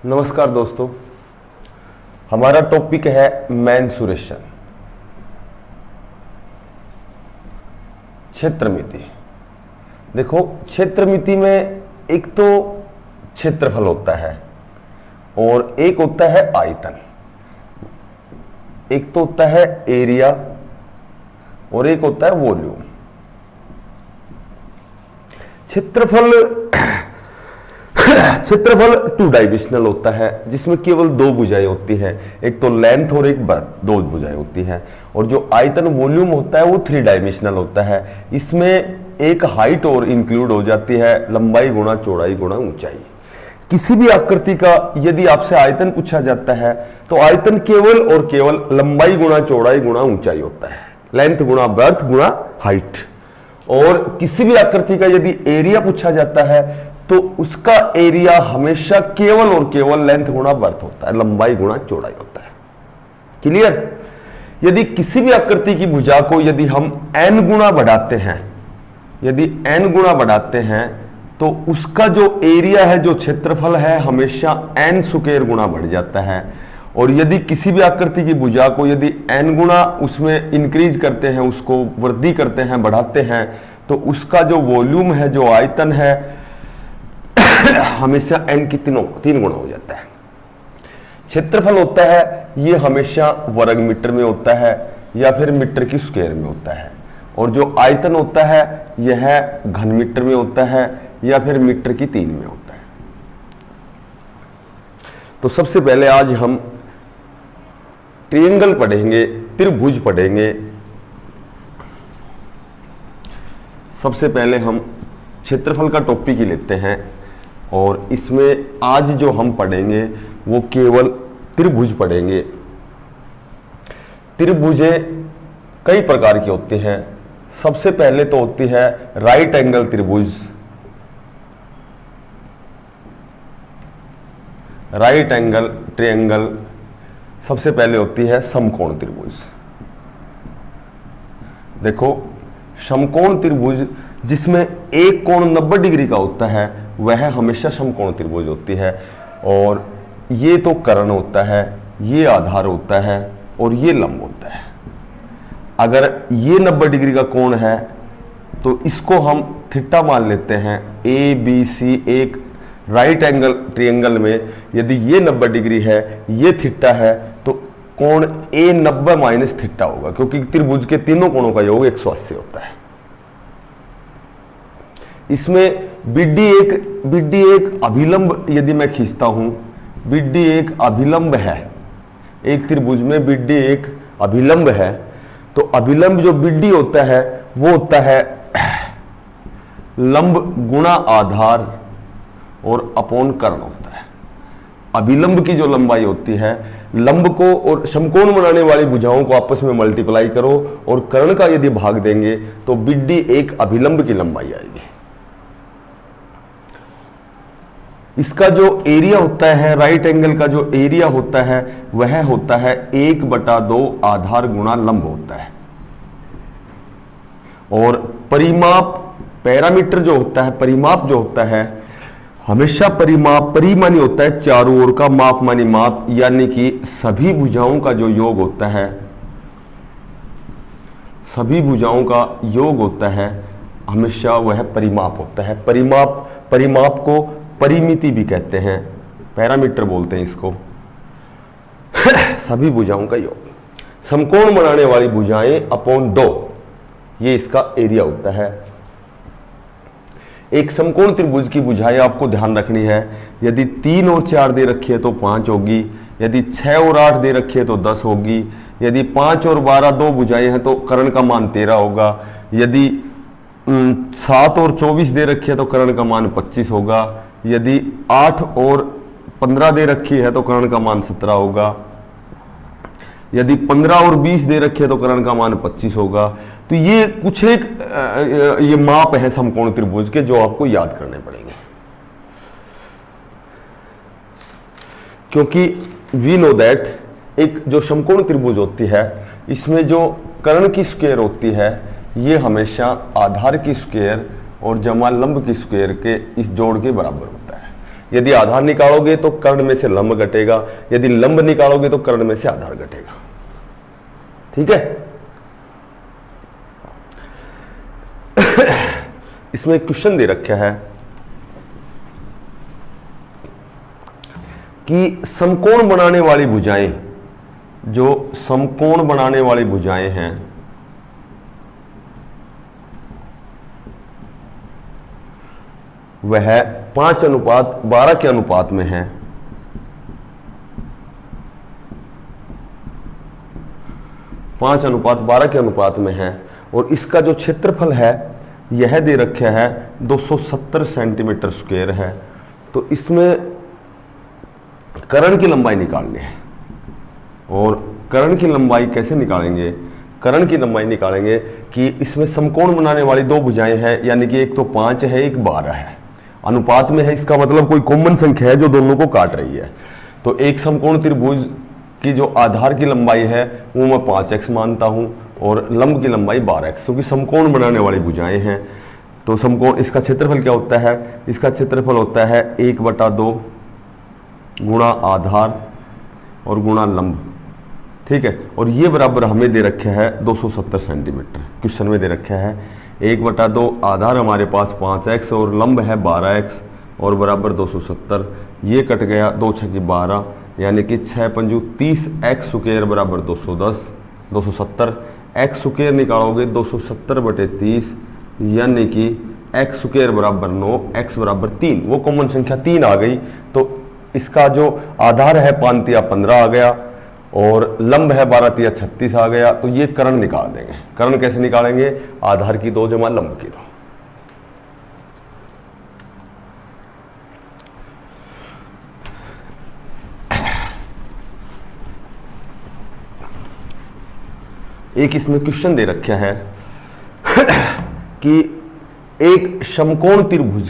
नमस्कार दोस्तों, हमारा टॉपिक है मेंसुरेशन, क्षेत्रमिति। देखो, क्षेत्रमिति में एक तो क्षेत्रफल होता है और एक होता है आयतन। एक तो होता है एरिया और एक होता है वॉल्यूम। क्षेत्रफल टू डायमेंशनल होता है, जिसमें केवल दो भुजाएं होती है, एक तो लेंथ और एक ब्रेथ, दो भुजाएं होती है। और जो आयतन वॉल्यूम होता है वो थ्री डायमेंशनल होता है, इसमें एक हाइट और इंक्लूड हो जाती है, लंबाई गुणा चौड़ाई गुणा ऊंचाई। किसी भी आकृति का यदि आपसे आयतन पूछा जाता है तो आयतन केवल और केवल लंबाई गुणा चौड़ाई गुणा ऊंचाई होता है, लेंथ गुणा ब्रेथ गुणा हाइट। और किसी भी आकृति का यदि एरिया पूछा जाता है तो उसका एरिया हमेशा केवल और केवल लेंथ गुणा ब्रेथ होता है, लंबाई गुणा चौड़ाई होता है। क्लियर? यदि किसी भी आकृति की भुजा को यदि हम n गुणा बढ़ाते हैं, यदि n गुणा बढ़ाते हैं तो उसका जो एरिया है, जो क्षेत्रफल है, हमेशा n स्क्वायर गुणा बढ़ जाता है। और यदि किसी भी आकृति की भुजा को यदि n गुणा उसमें इंक्रीज करते हैं, उसको वृद्धि करते हैं, बढ़ाते हैं, तो उसका जो वॉल्यूम है, जो आयतन है, हमेशा n की तीन गुणा हो जाता है। क्षेत्रफल होता है ये हमेशा वर्ग मीटर में होता है या फिर मीटर की स्क्वायर में होता है। और जो आयतन होता है यह घन मीटर में होता है या फिर मीटर की 3 में होता है। तो सबसे पहले आज हम ट्रायंगल पढ़ेंगे, त्रिभुज पढ़ेंगे। सबसे पहले हम क्षेत्रफल का टॉपिक ही लेते हैं और इसमें आज जो हम पढ़ेंगे वो केवल त्रिभुज पढ़ेंगे। त्रिभुजें कई प्रकार की होती हैं। सबसे पहले तो होती है राइट एंगल त्रिभुज, राइट एंगल ट्रायंगल। सबसे पहले होती है समकोण त्रिभुज। देखो, समकोण त्रिभुज जिसमें एक कोण 90 डिग्री का होता है वह हमेशा समकोण त्रिभुज होती है। और ये तो कर्ण होता है, ये आधार होता है और ये लंब होता है। अगर ये 90 डिग्री का कोण है तो इसको हम थीटा मान लेते हैं। ए बी सी एक राइट एंगल ट्रायंगल में यदि ये 90 डिग्री है, ये थीटा है, तो कोण ए 90 माइनस थीटा होगा, क्योंकि त्रिभुज के तीनों कोणों का योग 180 होता है। इसमें BD एक अभिलंब यदि मैं खींचता हूं, BD एक अभिलंब है, एक त्रिभुज में BD एक अभिलंब है, तो अभिलंब जो BD होता है वो होता है लंब गुणा आधार और अपॉन कर्ण होता है। अभिलंब की जो लंबाई होती है, लंब को और समकोण बनाने वाली भुजाओं को आपस में मल्टीप्लाई करो और कर्ण का यदि भाग देंगे तो BD एक अभिलंब की लंबाई आएगी। इसका जो एरिया होता है, राइट एंगल का जो एरिया होता है वह होता है 1/2 आधार गुणा लंब होता है। और परिमाप, पैरामीटर जो होता है, परिमाप जो होता है, हमेशा परिमाप परि मानी होता है चारों ओर का, माप मानी माप, यानी कि सभी भुजाओं का जो योग होता है, सभी भुजाओं का योग होता है, हमेशा वह परिमाप होता है। परिमाप को परिमिति भी कहते हैं, पैरामीटर बोलते हैं इसको। सभी भुजाओं का योग, समकोण बनाने वाली भुजाएं अपॉन 2, ये इसका एरिया होता है। एक समकोण त्रिभुज की भुजाएं आपको ध्यान रखनी है, यदि 3 और 4 दे रखी है तो 5 होगी, यदि 6 और 8 दे रखी है तो 10 होगी, यदि 5 और 12 दो भुजाएं हैं तो कर्ण का मान 13 होगा, यदि 7 और 24 दे रखी है तो कर्ण का मान 25 होगा, यदि 8 और 15 दे रखी है तो कर्ण का मान 17 होगा, यदि 15 और 20 दे रखी है तो कर्ण का मान 25 होगा। तो ये कुछ एक ये माप है समकोण त्रिभुज के, जो आपको याद करने पड़ेंगे, क्योंकि वी नो दैट एक जो समकोण त्रिभुज होती है इसमें जो कर्ण की स्क्वायर होती है ये हमेशा आधार की स्क्वायर और जमा लंब की स्क्वायर के इस जोड़ के बराबर होता है। यदि आधार निकालोगे तो कर्ण में से लंब घटेगा, यदि लंब निकालोगे तो कर्ण में से आधार घटेगा। ठीक है। इसमें एक क्वेश्चन दे रखा है कि समकोण बनाने वाली भुजाएं, जो समकोण बनाने वाली भुजाएं हैं वह 5:12 के अनुपात में है। 5:12 के अनुपात में है और इसका जो क्षेत्रफल है यह दे रखा है 270 सेंटीमीटर स्क्वायर है। तो इसमें कर्ण की लंबाई निकालनी है। और कर्ण की लंबाई कैसे निकालेंगे? कर्ण की लंबाई निकालेंगे कि इसमें समकोण बनाने वाली दो भुजाएं हैं, यानी कि एक तो 5 है, एक 12 है, अनुपात में है। इसका मतलब कोई कॉमन संख्या है जो दोनों को काट रही है। तो एक समकोण त्रिभुज की जो आधार की लंबाई है वो मैं 5x मानता हूं और लंब की लंबाई 12x, क्योंकि समकोण बनाने वाली भुजाएं हैं। तो समकोण, इसका क्षेत्रफल क्या होता है? इसका क्षेत्रफल होता है 1/2 गुणा आधार और गुणा लंब। ठीक है। और ये बराबर हमें दे रखा है 270 सेंटीमीटर। क्वेश्चन में दे रखा है 1/2 आधार हमारे पास 5x और लंब है 12x और बराबर 270। ये कट गया, 2 × 6 = 12, यानी कि 6 × 30 x स्क्वायर बराबर 210, 270। x स्क्वायर निकालोगे 270/30, यानी कि x स्क्वायर बराबर 9, x बराबर 3। वो कॉमन संख्या 3 आ गई। तो इसका जो आधार है 5×3 = 15 आ गया और लंब है 12×3 = 36 आ गया। तो ये कर्ण निकाल देंगे। कर्ण कैसे निकालेंगे? आधार की 2 जमा लंब की 2। एक इसमें क्वेश्चन दे रखा है कि एक समकोण त्रिभुज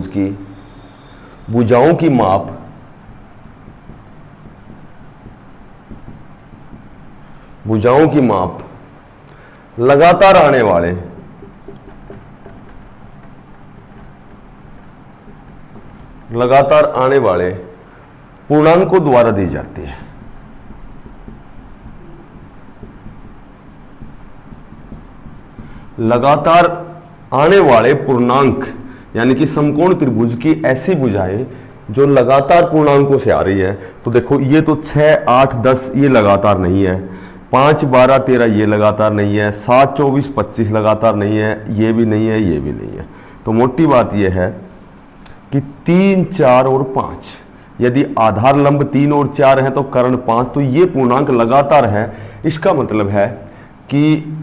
की भुजाओं की माप लगातार आने वाले पूर्णांकों द्वारा दी जाती है। लगातार आने वाले पूर्णांक, यानी कि समकोण त्रिभुज की ऐसी भुजाएं जो लगातार पूर्णांकों से आ रही है। तो देखो, ये तो 6, 8, 10 ये लगातार नहीं है, 5, 12, 13 ये लगातार नहीं है, 7, 24, 25 लगातार नहीं है, ये भी नहीं है, ये भी नहीं है। तो मोटी बात यह है कि 3, 4 और 5, यदि आधार लंब 3 और 4 है तो कर्ण 5, तो ये पूर्णांक लगातार है। इसका मतलब है कि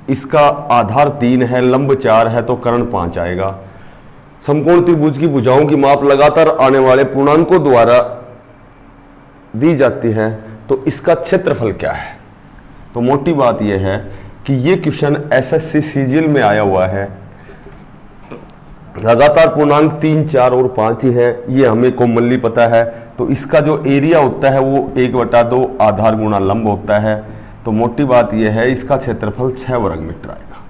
इसका आधार 3 है, लंब 4 है, तो कर्ण 5 आएगा। समकोण त्रिभुज की भुजाओं की माप लगातार आने वाले पूर्णांकों द्वारा दी जाती है। तो इसका क्षेत्रफल क्या है? तो मोटी बात यह है कि ये क्वेश्चन एसएससी सीजीएल में आया हुआ है। लगातार पूर्णांक 3, 4 और 5 ही है, ये हमें कॉमनली पता है। तो इसका जो एरिया होता है वो 1/2 आधार गुणा लंब होता है। तो मोटी बात यह है, इसका क्षेत्रफल 6 वर्ग मीटर आएगा।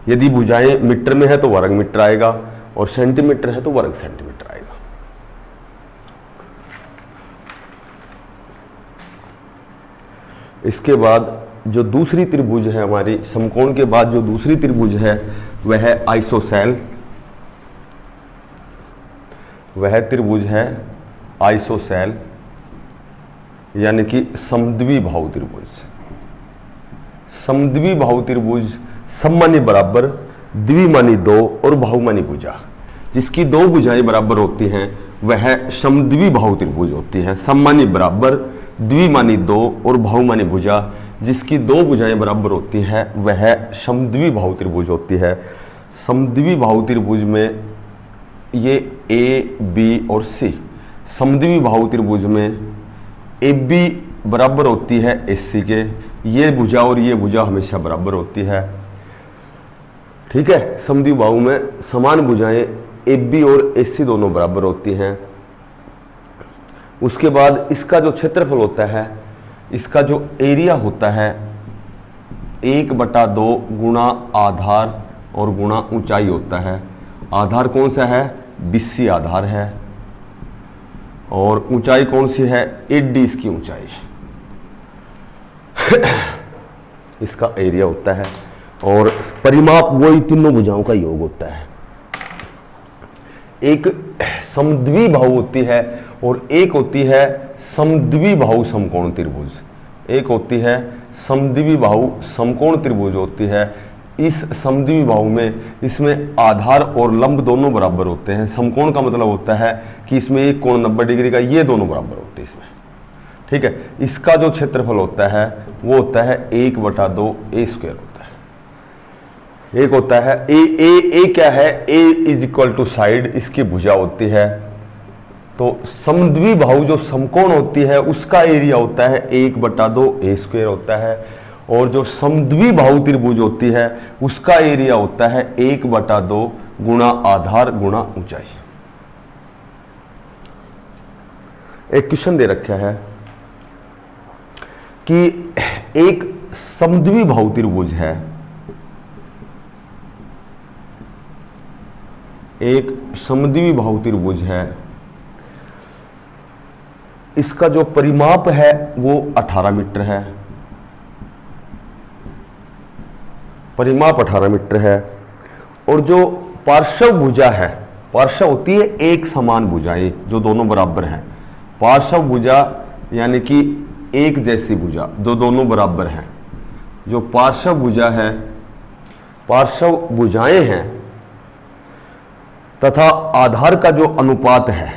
यदि भुजाएं मीटर में है तो वर्ग मीटर आएगा और सेंटीमीटर है तो वर्ग सेंटीमीटर आएगा। इसके बाद जो दूसरी त्रिभुज है हमारी, समकोण के बाद जो दूसरी त्रिभुज है वह है आइसोसेल। वह त्रिभुज है आइसोसेल, यानी कि समद्विबाहु त्रिभुज। समद्विबाहु त्रिभुज सममानी बराबर, द्विमानी 2 और बाहुमानी भुजा, जिसकी 2 भुजाएं बराबर होती हैं वह समद्विबाहु त्रिभुज होती है। सममानी बराबर, द्विमानी 2 और बाहुमानी भुजा, जिसकी 2 भुजाएं बराबर होती हैं वह समद्विबाहु त्रिभुज होती है। समद्विबाहु त्रिभुज में ये ए, बी और सी। समद्विबाहु त्रिभुज में ए बी बराबर होती है एस सी के। ये भुजा और ये भुजा हमेशा बराबर होती है। ठीक है। समद्विबाहु में समान भुजाएं ए बी और एस सी दोनों बराबर होती हैं। उसके बाद इसका जो क्षेत्रफल होता है, इसका जो एरिया होता है 1/2 गुणा आधार और गुणा ऊंचाई होता है। आधार कौन सा है? BC आधार है, और ऊंचाई कौन सी है? 8D इसकी ऊंचाई है। इसका एरिया होता है, और परिमाप वही तीनों भुजाओं का योग होता है। एक समद्विबाहु होती है और एक होती है समद्विबाहु समकोण त्रिभुज। एक होती है समद्विबाहु समकोण त्रिभुज होती है। इस समद्विबाहु में इसमें आधार और लंब दोनों बराबर होते हैं। समकोण का मतलब होता है कि इसमें एक कोण 90 डिग्री का, ये दोनों बराबर होते हैं इसमें, ठीक है। इसका जो क्षेत्रफल होता है वो होता है 1/2 A स्क्वायर होता है। एक होता है ए क्या है? A is equal to side, इसकी भुजा होती है। तो समद्विबाहु जो समकोण होती है उसका एरिया होता है 1/2 A स्क्वायर होता है, और जो समद्विबाहु त्रिभुज होती है उसका एरिया होता है 1/2 गुणा आधार गुणा ऊंचाई। एक क्वेश्चन दे रखा है कि एक समद्विबाहु त्रिभुज है, एक समद्विबाहु त्रिभुज है, इसका जो परिमाप है वो 18 मीटर है। परिमाप 18 मीटर है, और जो पार्श्व भुजा है, पार्श्व होती है एक समान भुजाएं जो दोनों बराबर हैं। पार्श्व भुजा यानी कि एक जैसी भुजा जो दोनों बराबर हैं। जो पार्श्व भुजा है, पार्श्व भुजाएं हैं तथा आधार का जो अनुपात है,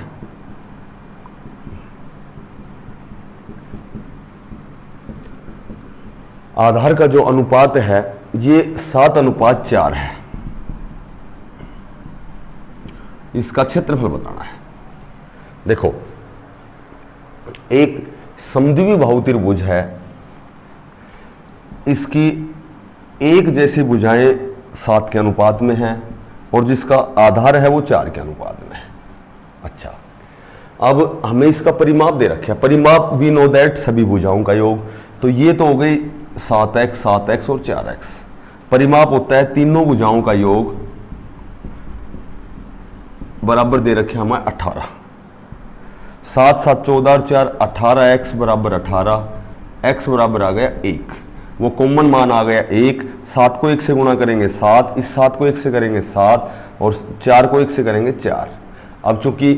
आधार का जो अनुपात है ये 7:4 है। इसका क्षेत्रफल बताना है। देखो, एक समद्विबाहु त्रिभुज है, इसकी एक जैसी भुजाएं 7 के अनुपात में हैं, और जिसका आधार है वो 4 के अनुपात में है। अच्छा, अब हमें इसका परिमाप दे रखा है। परिमाप वी नो दैट सभी भुजाओं का योग, तो ये तो हो गई 7x 7x और 4x। परिमाप होता है तीनों भुजाओं का योग, बराबर दे रखे हमें 18। 7 7 14 और 4 18x बराबर 18, x बराबर आ गया 1। वो कॉमन मान आ गया 1। 7 को 1 से गुणा करेंगे 7, इस 7 को 1 से करेंगे 7, और 4 को 1 से करेंगे 4। अब चूंकि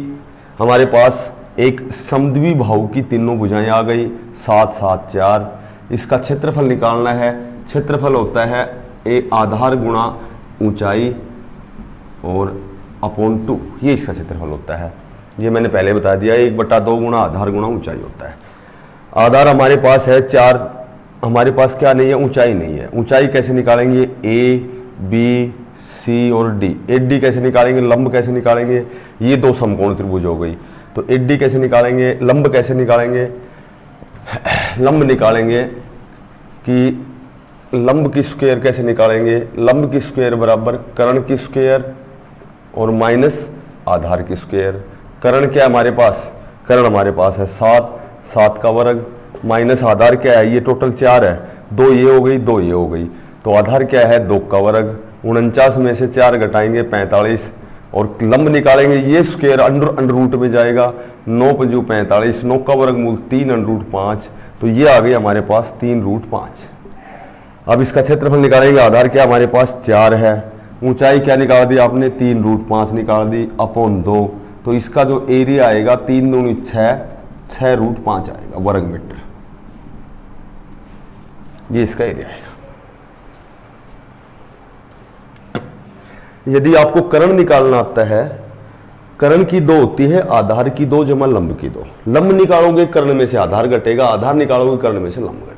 हमारे पास एक समद्विबाहु की तीनों भुजाएं आ गई, 7 7 4। इसका क्षेत्रफल निकालना है। क्षेत्रफल होता है आधार गुणा ऊंचाई और अपॉन 2, ये इसका क्षेत्रफल होता है। ये मैंने पहले बता दिया, 1/2 गुणा आधार गुणा ऊंचाई होता है। आधार हमारे पास है 4, हमारे पास क्या नहीं है? ऊंचाई नहीं है। ऊंचाई कैसे निकालेंगे? A B C और D। 8D कैसे निकालेंगे? लंब कैसे निकालेंगे? ये दो समकोण त्रिभुज हो गई, तो 8D कैसे निकालेंगे? लंब कैसे निकालेंगे? लंब निकालेंगे कि लंब की स्क्वायर कैसे निकालेंगे? लंब की स्क्वायर बराबर कर्ण की स्क्वायर और माइनस आधार की स्क्वायर। कर्ण क्या है हमारे पास? कर्ण हमारे पास है 7, 7 का वर्ग माइनस आधार क्या है? ये टोटल 4 है, 2 ये हो गई, 2 ये हो गई, तो आधार क्या है? 2 का वर्ग। 49 में से 4 घटाएंगे 45, और लंब निकालेंगे, ये स्क्वायर अंडर रूट में जाएगा, 9 पंजू 45, 9 का वर्गमूल 3 √5, तो ये आ गई हमारे पास 3√5। अब इसका क्षेत्रफल निकालेंगे। आधार क्या हमारे पास? 4 है। ऊंचाई क्या निकाल दी आपने? 3√5 निकाल दी अपॉन 2, तो इसका जो एरिया आएगा 3 दूनी 6, 6√5 आएगा वर्ग मीटर। ये इसका एरिया आएगा। यदि आपको कर्ण निकालना आता है, कर्ण की 2 होती है, आधार की 2 जमा लंब की 2। लंब निकालोगे कर्ण में से आधार घटेगा, आधार निकालोगे कर्ण में से लंब घटेगा।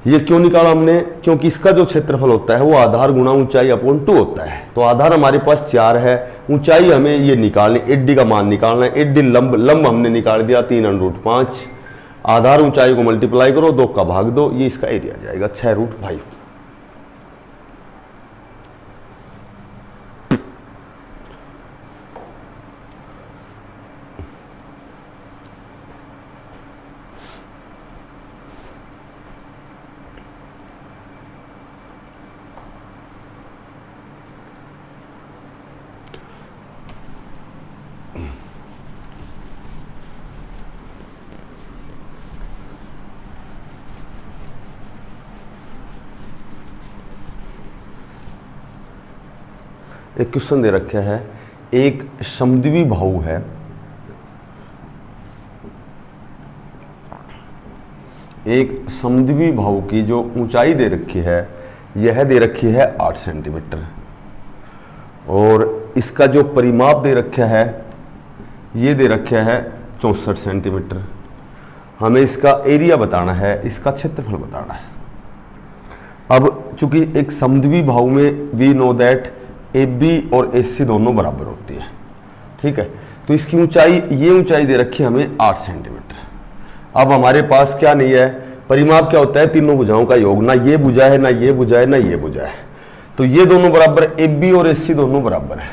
ये क्यों निकाला हमने? क्योंकि इसका जो क्षेत्रफल होता है वो आधार गुणा ऊंचाई अपॉन 2 होता है। तो आधार हमारे पास 4 है, ऊंचाई हमें ये निकालनी, 8D का मान निकालना है। 8D लंब हमने निकाल दिया 3√5। आधार ऊंचाई को मल्टीप्लाई करो, 2 का भाग दो, ये इसका एरिया जाएगा 6√5। एक क्वेश्चन दे रखा है, एक समद्विबाहु बाहु है, एक समद्विबाहु बाहु की जो ऊंचाई दे रखी है यह दे रखी है 8 सेंटीमीटर, और इसका जो परिमाप दे रखा है ये दे रखा है 64 सेंटीमीटर। हमें इसका एरिया बताना है, इसका क्षेत्रफल बताना है। अब चूंकि एक समद्विबाहु बाहु में we know that A B और ए सी दोनों बराबर होती है, ठीक है। तो इसकी ऊंचाई, ये ऊंचाई दे रखी है हमें 8 सेंटीमीटर। अब हमारे पास क्या नहीं है, परिमाप क्या होता है, तीनों भुजाओं का योग, ना ये भुजा है, ना ये भुजा है, ना ये भुजा है। तो ये दोनों बराबर, ए बी और ए सी दोनों बराबर है,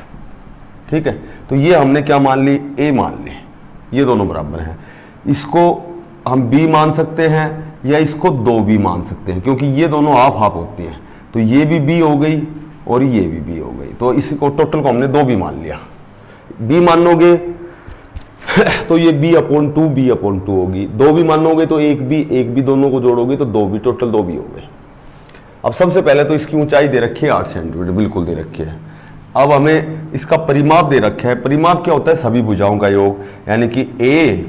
ठीक है। तो ये हमने क्या मान ली, ए मान ली, ये दोनों बराबर हैं। इसको हम बी मान सकते हैं या इसको 2b मान सकते हैं, क्योंकि ये दोनों हाफ हाफ होती हैं। तो ये भी b हो गई और ये भी b हो गई, तो इसको टोटल को हमने 2b मान लिया। b मानोगे तो ये b/2 b/2 होगी, 2b मानोगे तो 1b दोनों को जोड़ोगे तो 2b, टोटल 2b हो गई। अब सबसे पहले तो इसकी ऊंचाई दे रखी है 8 सेंटीमीटर, बिल्कुल दे रखी है। अब हमें इसका परिमाप दे रखा है। परिमाप क्या होता है, सभी भुजाओं का योग, यानी कि a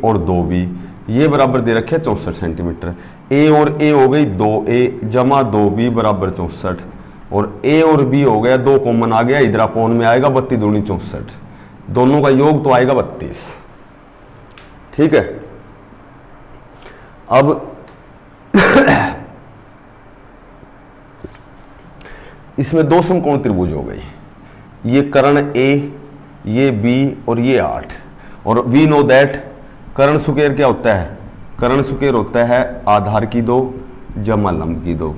और 2b, ये बराबर दे रखे 64 सेंटीमीटर। a और a हो गई 2a जमा 2b बराबर 64, और a और b हो गया, 2 कॉमन आ गया, इधर अपोन में आएगा 32 दूनी 64, दोनों का योग तो आएगा 32, ठीक है। अब इसमें 2 समकोण त्रिभुज हो गई, ये कर्ण a, ये b और ये 8, और वी नो दैट कर्ण स्क्वायर क्या होता है, कर्ण स्क्वायर होता है आधार की 2 जमा लंब की 2।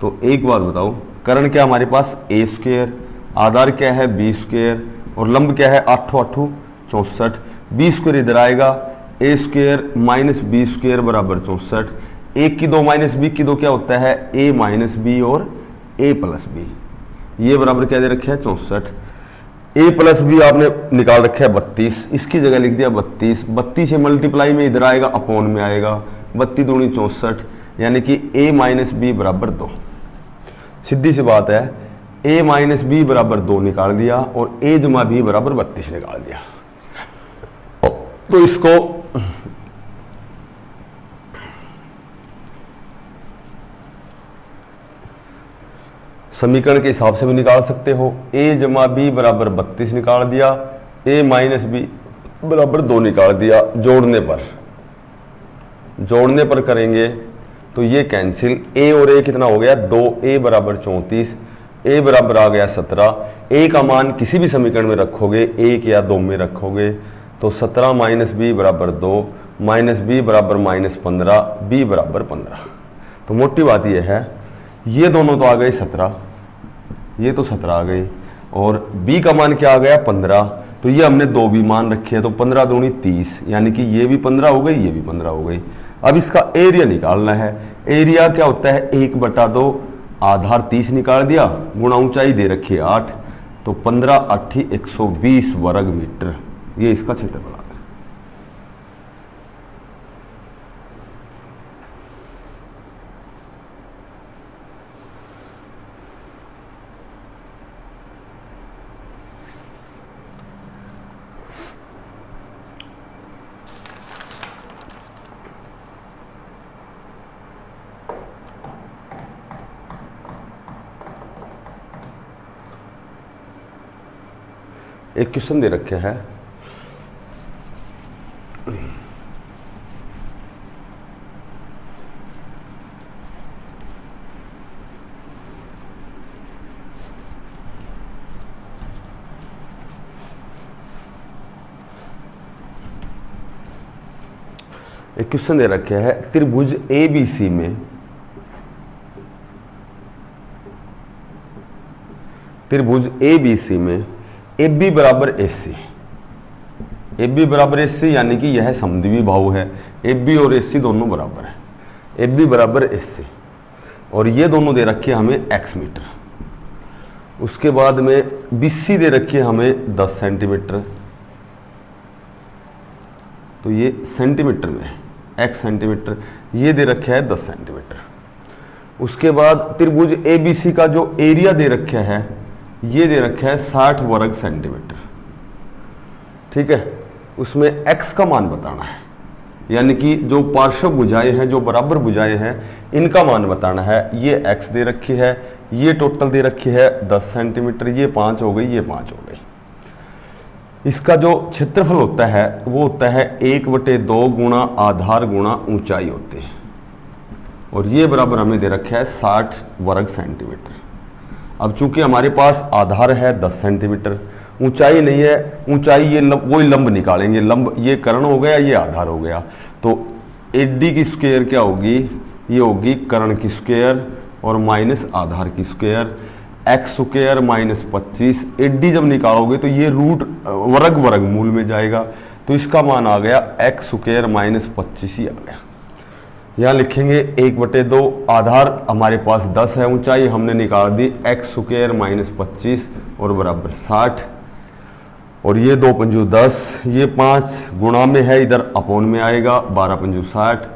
तो एक बात बताओ, कर्ण क्या हमारे पास a स्क्वायर, आधार क्या है b स्क्वायर, और लंब क्या है 8 8 64, b स्क्वायर इधर आएगा, a square minus b square बराबर 64, 1 की 2 माइनस b की 2 क्या होता है a माइनस b और a प्लस b, ये बराबर क्या दे रखे है 64, a प्लस बी आपने निकाल रखा है 32, इसकी जगह लिख दिया 32, 32 से मल्टीप्लाई में इधर आएगा अपोन में आएगा, 32 दूनी 64, यानी कि a माइनस बी बराबर 2। सीधी सी बात है, a माइनस बी बराबर 2 निकाल दिया और a जमा b बराबर 32 निकाल दिया। तो इसको समीकरण के हिसाब से भी निकाल सकते हो, a जमा बी बराबर 32 निकाल दिया, a माइनस बी बराबर 2 निकाल दिया। जोड़ने पर करेंगे तो ये कैंसिल, a और a कितना हो गया 2a बराबर 34, a बराबर आ गया 17, a का मान किसी भी समीकरण में रखोगे 1 या 2 में रखोगे तो 17 माइनस बी बराबर 2, माइनस बी बराबर -15, b बराबर 15। तो मोटी बात यह है, ये दोनों तो आ गए 17, ये तो 17 आ गई, और b का मान क्या आ गया 15, तो ये हमने 2b मान रखे हैं, तो 15 दूनी 30, यानी कि ये भी 15 हो गई, ये भी 15 हो गई। अब इसका एरिया निकालना है। एरिया क्या होता है 1/2, आधार 30 निकाल दिया, गुणा ऊंचाई दे रखी है 8, तो 15 8 120 वर्ग मीटर, ये इसका क्षेत्रफल आ गया। एक क्वेश्चन दे रखे है, एक क्वेश्चन दे रखे है, त्रिभुज ABC में AB बराबर AC, AB बराबर AC यानी कि यह समद्विबाहु बाहु है, AB और AC दोनों बराबर है, AB बराबर AC, और ये दोनों दे रखे हमें x मीटर। उसके बाद में BC दे रखी है हमें 10 सेंटीमीटर, तो ये सेंटीमीटर में x सेंटीमीटर, ये दे रखा है 10 सेंटीमीटर। उसके बाद त्रिभुज ABC का जो एरिया दे रखा है ये दे रखा है 60 वर्ग सेंटीमीटर, ठीक है। उसमें x का मान बताना है, यानी कि जो पार्श्व भुजाएं हैं, जो बराबर भुजाएं हैं, इनका मान बताना है। ये x दे रखी है, ये टोटल दे रखी है 10 सेंटीमीटर, ये 5 हो गई, ये 5 हो गई। इसका जो क्षेत्रफल होता है वो होता है 1/2 गुणा आधार गुणा ऊंचाई होती है, और ये बराबर हमें दे रखा है 60 वर्ग सेंटीमीटर। अब चूंकि हमारे पास आधार है 10 सेंटीमीटर, ऊंचाई नहीं है, ऊंचाई ये वही लंब निकालेंगे, लंब ये कर्ण हो गया, ये आधार हो गया, तो एडी की स्क्वायर क्या होगी, ये होगी कर्ण की स्क्वायर और माइनस आधार की square, x square minus 25। AD जब निकालोगे तो ये रूट वर्ग मूल में जाएगा, तो इसका मान आ गया एक्स स्क्वायर माइनस 25 ही आ गया। यहाँ लिखेंगे 1/2, आधार हमारे पास 10 है, ऊंचाई हमने निकाल दी एक्स स्क्वायर माइनस 25 और बराबर 60, और ये 2 पंजू 10, ये 5 गुणा में है, इधर अपोन में आएगा, 12 पंजू 60,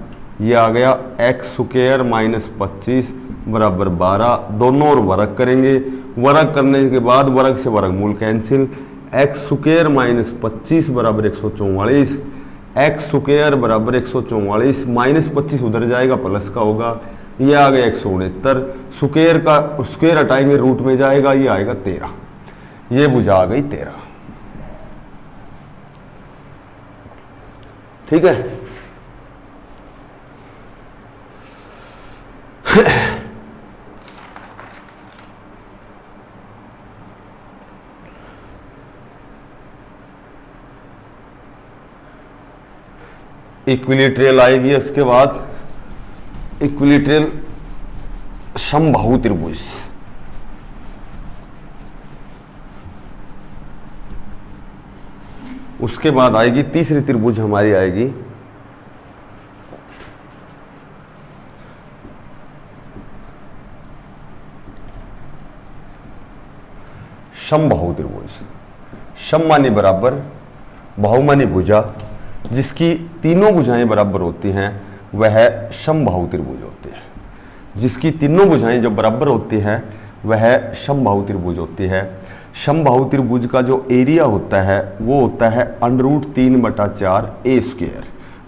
ये आ गया एक्स स्क्वायर माइनस 25 बराबर 12। दोनों और वर्ग करेंगे, वर्ग करने के बाद वर्ग से वर्गमूल कैंसिल, एक्स स्क्वायर माइनस 25 बराबर 144, एक्स स्क्वायर बराबर 144, माइनस 25 उधर जाएगा, प्लस का होगा, ये आ गया 169, स्क्वायर का स्क्वायर हटाएंगे, रूट में जाएगा, ये आएगा 13। ये भुजा आ गई 13, ठीक है। इक्विलिट्रियल आएगी, उसके बाद इक्विलिट्रियल समबाहु त्रिभुज, उसके बाद आएगी तीसरी त्रिभुज हमारी आएगी समबाहु त्रिभुज। सम माने बराबर, बाहु माने भुजा, जिसकी तीनों भुजाएं बराबर होती हैं वह समबाहु त्रिभुज होती है। जिसकी तीनों भुजाएं जब बराबर होती हैं वह समबाहु त्रिभुज होती है। समबाहु त्रिभुज का जो एरिया होता है वो होता है √3/4 ए स्क्वायर,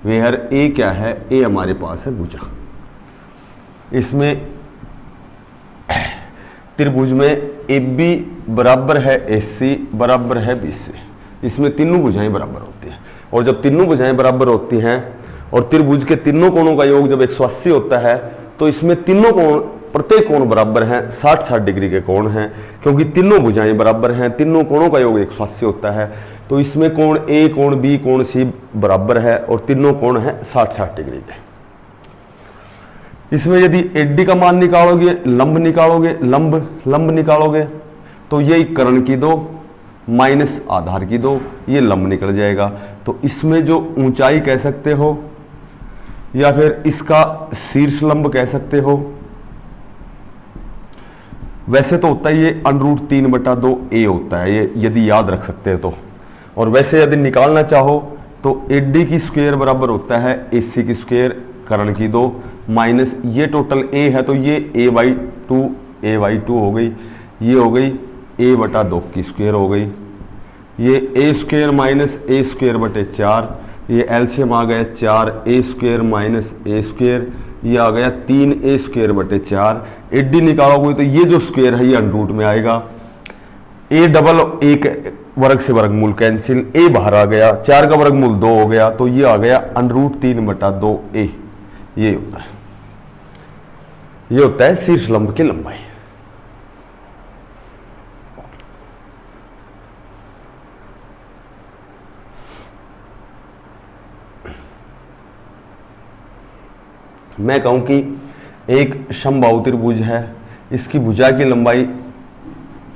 वेयर ए क्या है, ए हमारे पास है भुजा। इसमें त्रिभुज में ए बी बराबर है AC बराबर है BC, इसमें तीनों भुजाएं बराबर होती हैं। और जब तीनों भुजाएं बराबर होती हैं और त्रिभुज के तीनों कोणों का योग जब 180 होता है, तो इसमें तीनों कोण, प्रत्येक कोण बराबर हैं, 60-60 डिग्री के कोण हैं, क्योंकि तीनों भुजाएं बराबर हैं, तीनों कोणों का योग 180 होता है। तो इसमें कोण A, कोण B, कोण C बराबर है और तीनों कोण हैं 60-60 डिग्री के। इसमें यदि एडी का मान निकालोगे, लंब निकालोगे, लंब निकालोगे, तो ये कर्ण की 2 माइनस आधार की 2, ये लंब निकल जाएगा। तो इसमें जो ऊंचाई कह सकते हो या फिर इसका शीर्ष लंब कह सकते हो, वैसे तो होता है ये √3/2 A होता है, ये यदि याद रख सकते हैं तो। और वैसे यदि निकालना चाहो तो AD की स्क्वायर बराबर होता है AC की स्क्वायर कर्ण की 2 माइनस ये टोटल A है, तो ये A/2 हो गई, ये हो गई A/2 की स्क्वायर हो गई, ये A square minus A square बटे 4, ये एलसीएम आ गया 4A square minus A square, ये आ गया 3A स्क्वायर बटे 4। एडी निकालोगे तो ये जो स्क्वायर है ये √ में आएगा, A डबल 1 वर्ग से वर्गमूल कैंसिल, A बाहर आ गया, 4 का वर्गमूल 2 हो गया, तो ये आ गया √3/2A। ये होता है शीर्ष लंब की लंबाई। मैं कहूं कि एक समबाहु त्रिभुज है, इसकी भुजा की लंबाई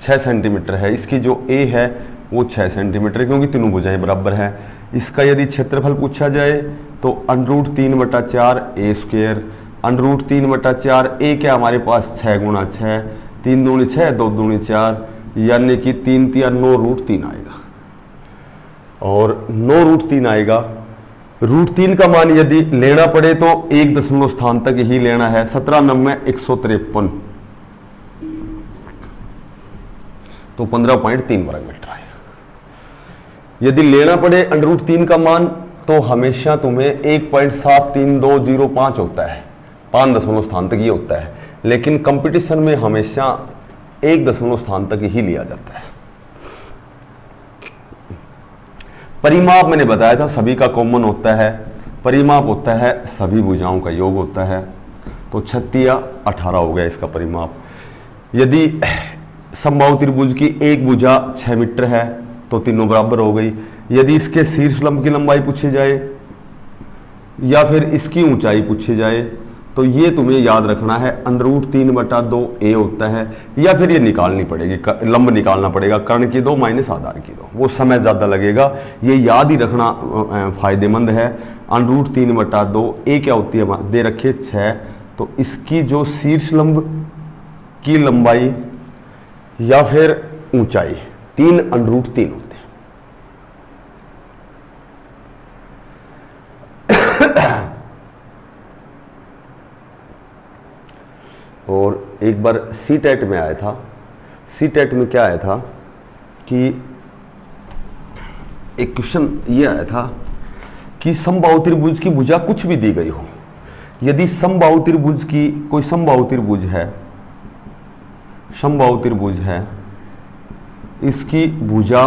6 सेंटीमीटर है, इसकी जो A है वो 6 सेंटीमीटर, क्योंकि तीनों भुजाएं बराबर हैं। इसका यदि क्षेत्रफल पूछा जाए तो √3/4 A स्क्वायर, √3/4 A क्या हमारे पास 6 गुणा 6, 3 दूनी 6, 2 दूनी 4, यानी कि 3 × 9 √3 आएगा, और 9 √3 आएगा। √3 का मान यदि लेना पड़े तो 1 दशमलव स्थान तक ही लेना है, 17 × 9 = 153, तो 15.3 वर्ग मीटर आएगा। यदि लेना पड़े √3 का मान तो हमेशा तुम्हें 1.73205 होता है, 5 दशमलव स्थान तक ये होता है, लेकिन कंपटीशन में हमेशा 1 दशमलव स्थान तक ही लिया जाता है। परिमाप मैंने बताया था सभी का कॉमन होता है, परिमाप होता है सभी भुजाओं का योग होता है, तो 36 या 18 हो गया इसका परिमाप। यदि समबाहु त्रिभुज की एक भुजा 6 मीटर है तो तीनों बराबर हो गई। यदि इसके शीर्ष लंब की लंबाई पूछी जाए या फिर इसकी ऊंचाई पूछी जाए तो ये तुम्हें याद रखना है √3/2a होता है, या फिर ये निकालनी पड़ेगी, लंब निकालना पड़ेगा, कर्ण की 2 माइनस आधार की 2, वो समय ज़्यादा लगेगा, ये याद ही रखना फायदेमंद है। √3/2 a क्या होती है दे रखिए 6, तो इसकी जो शीर्ष लंब की लंबाई या फिर ऊंचाई 3 √3 होते हैं। और एक बार CTET में आया था, CTET में क्या आया था कि एक क्वेश्चन ये आया था कि समबाहु त्रिभुज की भुजा कुछ भी दी गई हो, यदि समबाहु त्रिभुज की कोई समबाहु त्रिभुज है, समबाहु त्रिभुज है, इसकी भुजा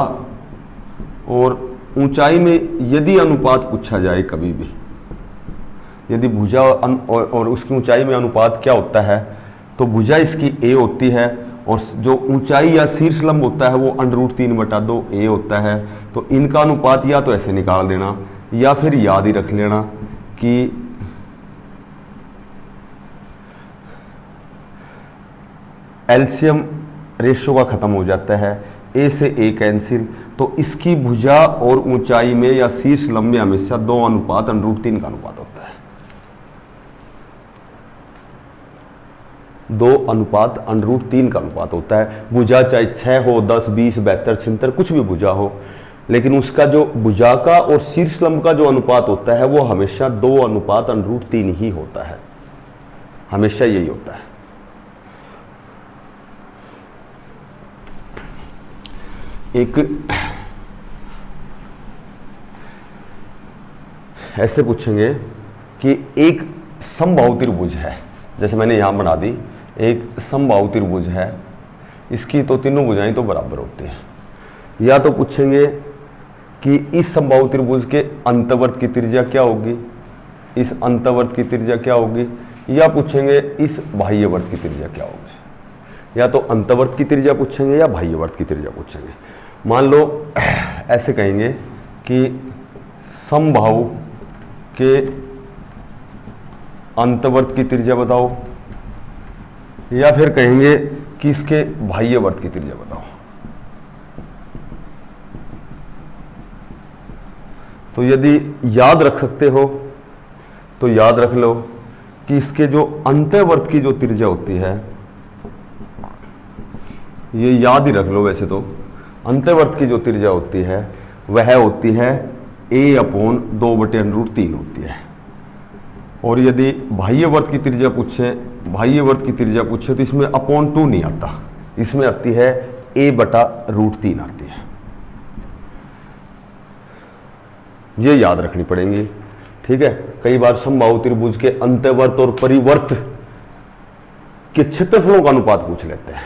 और ऊंचाई में यदि अनुपात पूछा जाए कभी भी, यदि भुजा और उसकी ऊंचाई में अनुपात क्या होता है, तो भुजा इसकी a होती है और जो ऊंचाई या शीर्ष लंब होता है वो √3/2a होता है। तो इनका अनुपात या तो ऐसे निकाल देना या फिर याद ही रख लेना कि एलसीएम रेशो का खत्म हो जाता है, a से a कैंसिल, तो इसकी भुजा और ऊंचाई में या शीर्ष लंब में हमेशा 2 अनुपात √3 का अनुपात होता है। 2 अनुपात √3 का अनुपात होता है। भुजा चाहे 6 हो, 10, 20, 72, 76 कुछ भी भुजा हो, लेकिन उसका जो भुजा का और शीर्ष लंब का जो अनुपात होता है वो हमेशा 2 अनुपात √3 ही होता है, हमेशा यही होता है। एक ऐसे पूछेंगे कि एक समबाहु त्रिभुज है, जैसे मैंने यहां बना दी, एक समबाहु त्रिभुज है, इसकी तो तीनों भुजाएं तो बराबर होती हैं। या तो पूछेंगे कि इस समबाहु त्रिभुज के अंतवर्त की त्रिज्या क्या होगी, इस अंतवर्त की त्रिज्या क्या होगी, या पूछेंगे इस बाह्यवर्त की त्रिज्या क्या होगी। या तो अंतवर्त की त्रिज्या पूछेंगे या बाह्यवर्त की त्रिज्या पूछेंगे। मान लो ऐसे कहेंगे कि समबाहु के अंतवर्त की त्रिज्या बताओ, या फिर कहेंगे कि इसके बाह्यवर्त की त्रिज्या बताओ। तो यदि याद रख सकते हो तो याद रख लो कि इसके जो अंतवर्त की जो त्रिज्या होती है, ये याद ही रख लो, वैसे तो अंतवर्त की जो त्रिज्या होती है वह होती है a/2/√3 होती है। और यदि बाह्यवर्त की त्रिज्या पूछे, बाह्यवर्त की त्रिज्या पूछे तो इसमें /2 नहीं आता, इसमें आती है a/√3 आती है। ये याद रखनी पड़ेंगी, ठीक है। कई बार समबाहु त्रिभुज के अंतवर्त और परिवर्त के क्षेत्रफलों का अनुपात पूछ लेते हैं,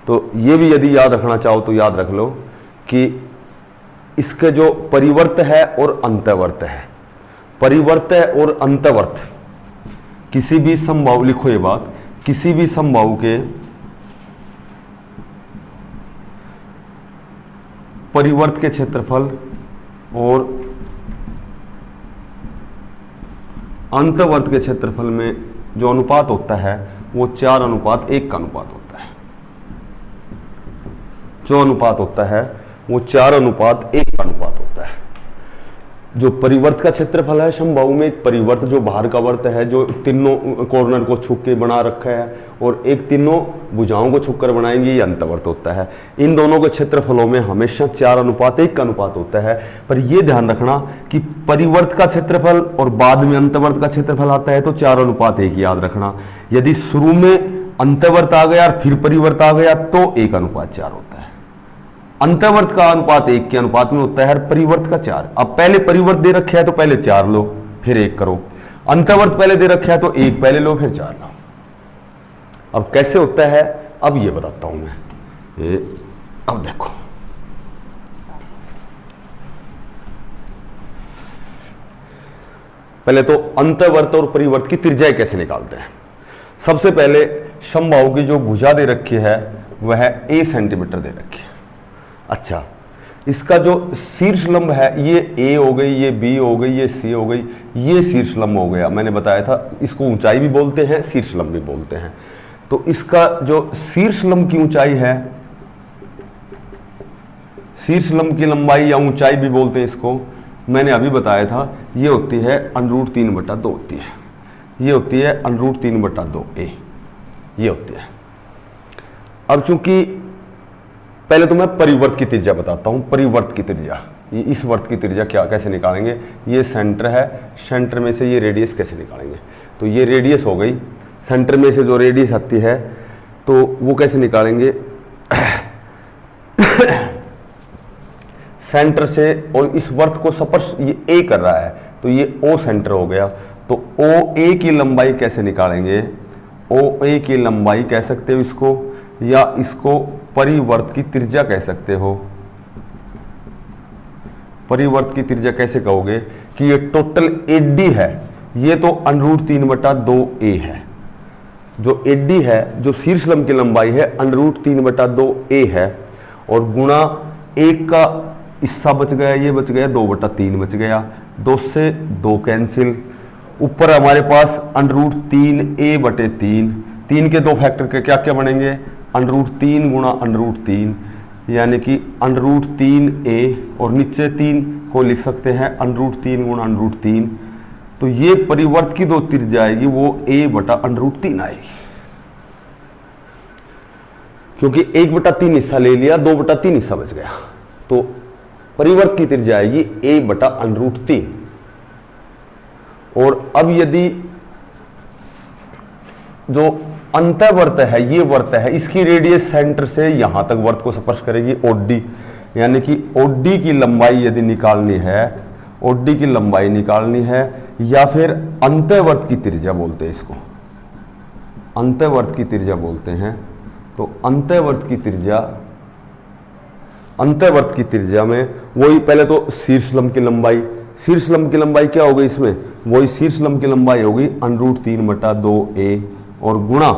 तो ये भी यदि याद रखना चाहो तो याद रख लो कि इसके जो परिवर्त है और अंतवर्त है, परिवर्त और अंतवर्त किसी भी समबाहु, लिखो ये बात, किसी भी समबाहु के परिवर्त के क्षेत्रफल और अंतवर्त के क्षेत्रफल में जो अनुपात होता है वो 4:1 का अनुपात होता है। जो अनुपात होता है वो 4:1 का अनुपात होता है। जो परिवर्त का क्षेत्रफल है समबाहु में, एक परिवर्त जो बाहर का वर्त है, जो तीनों कॉर्नर को छू के बना रखा है, और एक तीनों भुजाओं को छू कर बनाएंगे, ये अंतवर्त होता है। इन दोनों के क्षेत्रफलों में हमेशा 4:1 का अनुपात होता है। पर यह ध्यान रखना कि परिवर्त का क्षेत्रफल और बाद में अंतवर्त का क्षेत्रफल आता है तो 4:1 याद रखना। यदि शुरू में अंतःवर्त आ गया और फिर परिवर्त आ गया तो 1:4 होता है। अंतःवर्त का अनुपात 1 के अनुपात में होता है और परिवर्त का 4। अब पहले परिवर्त दे रखे है तो पहले 4 लो फिर 1 करो, अंतःवर्त पहले दे रखा है तो 1 पहले लो फिर 4 लो। अब कैसे होता है अब ये बताता हूं मैं। अब देखो, पहले तो अंतःवर्त और परिवर्त की त्रिज्याएं कैसे निकालते हैं। सबसे पहले समबाहु की जो भुजा दे रखी है वह a सेंटीमीटर दे रखी है। अच्छा, इसका जो शीर्ष लंब है ये a हो गई, ये b हो गई, ये c हो गई, ये शीर्ष लंब हो गया। मैंने बताया था इसको ऊंचाई भी बोलते हैं, शीर्ष लंब भी बोलते हैं। तो इसका जो शीर्ष लंब की ऊंचाई है, शीर्ष लंब की लंबाई या ऊंचाई भी बोलते हैं इसको, मैंने अभी बताया था, ये होती है √3/2 होती है। ये होती है √3/2a, ये होती है। अब चूंकि पहले तो मैं परिवर्त की त्रिज्या बताता हूं। परिवर्त की त्रिज्या, ये इस वर्त की त्रिज्या क्या कैसे निकालेंगे। ये सेंटर है, सेंटर में से ये रेडियस कैसे निकालेंगे। तो ये रेडियस हो गई, सेंटर में से जो रेडियस आती है तो वो कैसे निकालेंगे। सेंटर से और इस वर्त को स्पर्श ये ए कर रहा है तो ये ओ सेंटर हो गया। तो ओ ए की लंबाई कैसे निकालेंगे। ओ ए की लंबाई कह सकते हो इसको, या इसको परिवर्त की त्रिज्या कह सकते हो। परिवर्त की त्रिज्या कैसे कहोगे कि ये टोटल एडी है, ये तो √3/2a है। जो एडी है, जो शीर्ष लंब की लंबाई है √3/2a है, और गुणा 1 का हिस्सा बच गया, ये बच गया 2/3 बच गया, 2 से 2 कैंसिल। ऊपर हमारे पास √3a/3, 3 के 2 फैक्टर के क्या क्या बनेंगे, √3 गुणा √3 यानी कि √3a, और नीचे 3 को लिख सकते हैं √3 गुणा √3। तो ये परिवर्त की 2 त्रिज्या आएगी वो a/√3 आएगी, क्योंकि 1/3 हिस्सा ले लिया, 2/3 हिस्सा बच गया। तो परिवर्त की त्रिज्या आएगी a/√3। और अब यदि जो अंतःवर्त है, ये वर्त है, इसकी रेडियस सेंटर से यहां तक वर्त को स्पर्श करेगी OD, यानी कि OD की लंबाई यदि निकालनी है, OD की लंबाई निकालनी है, या फिर अंतःवर्त की त्रिज्या बोलते हैं इसको, अंतःवर्त की त्रिज्या बोलते हैं। तो अंतःवर्त की त्रिज्या में वही पहले तो शीर्ष लंब की लंबाई, शीर्ष लंब की लंबाई क्या हो गई इसमें, वही शीर्ष लंब की लंबाई होगी √3/2a, और गुणा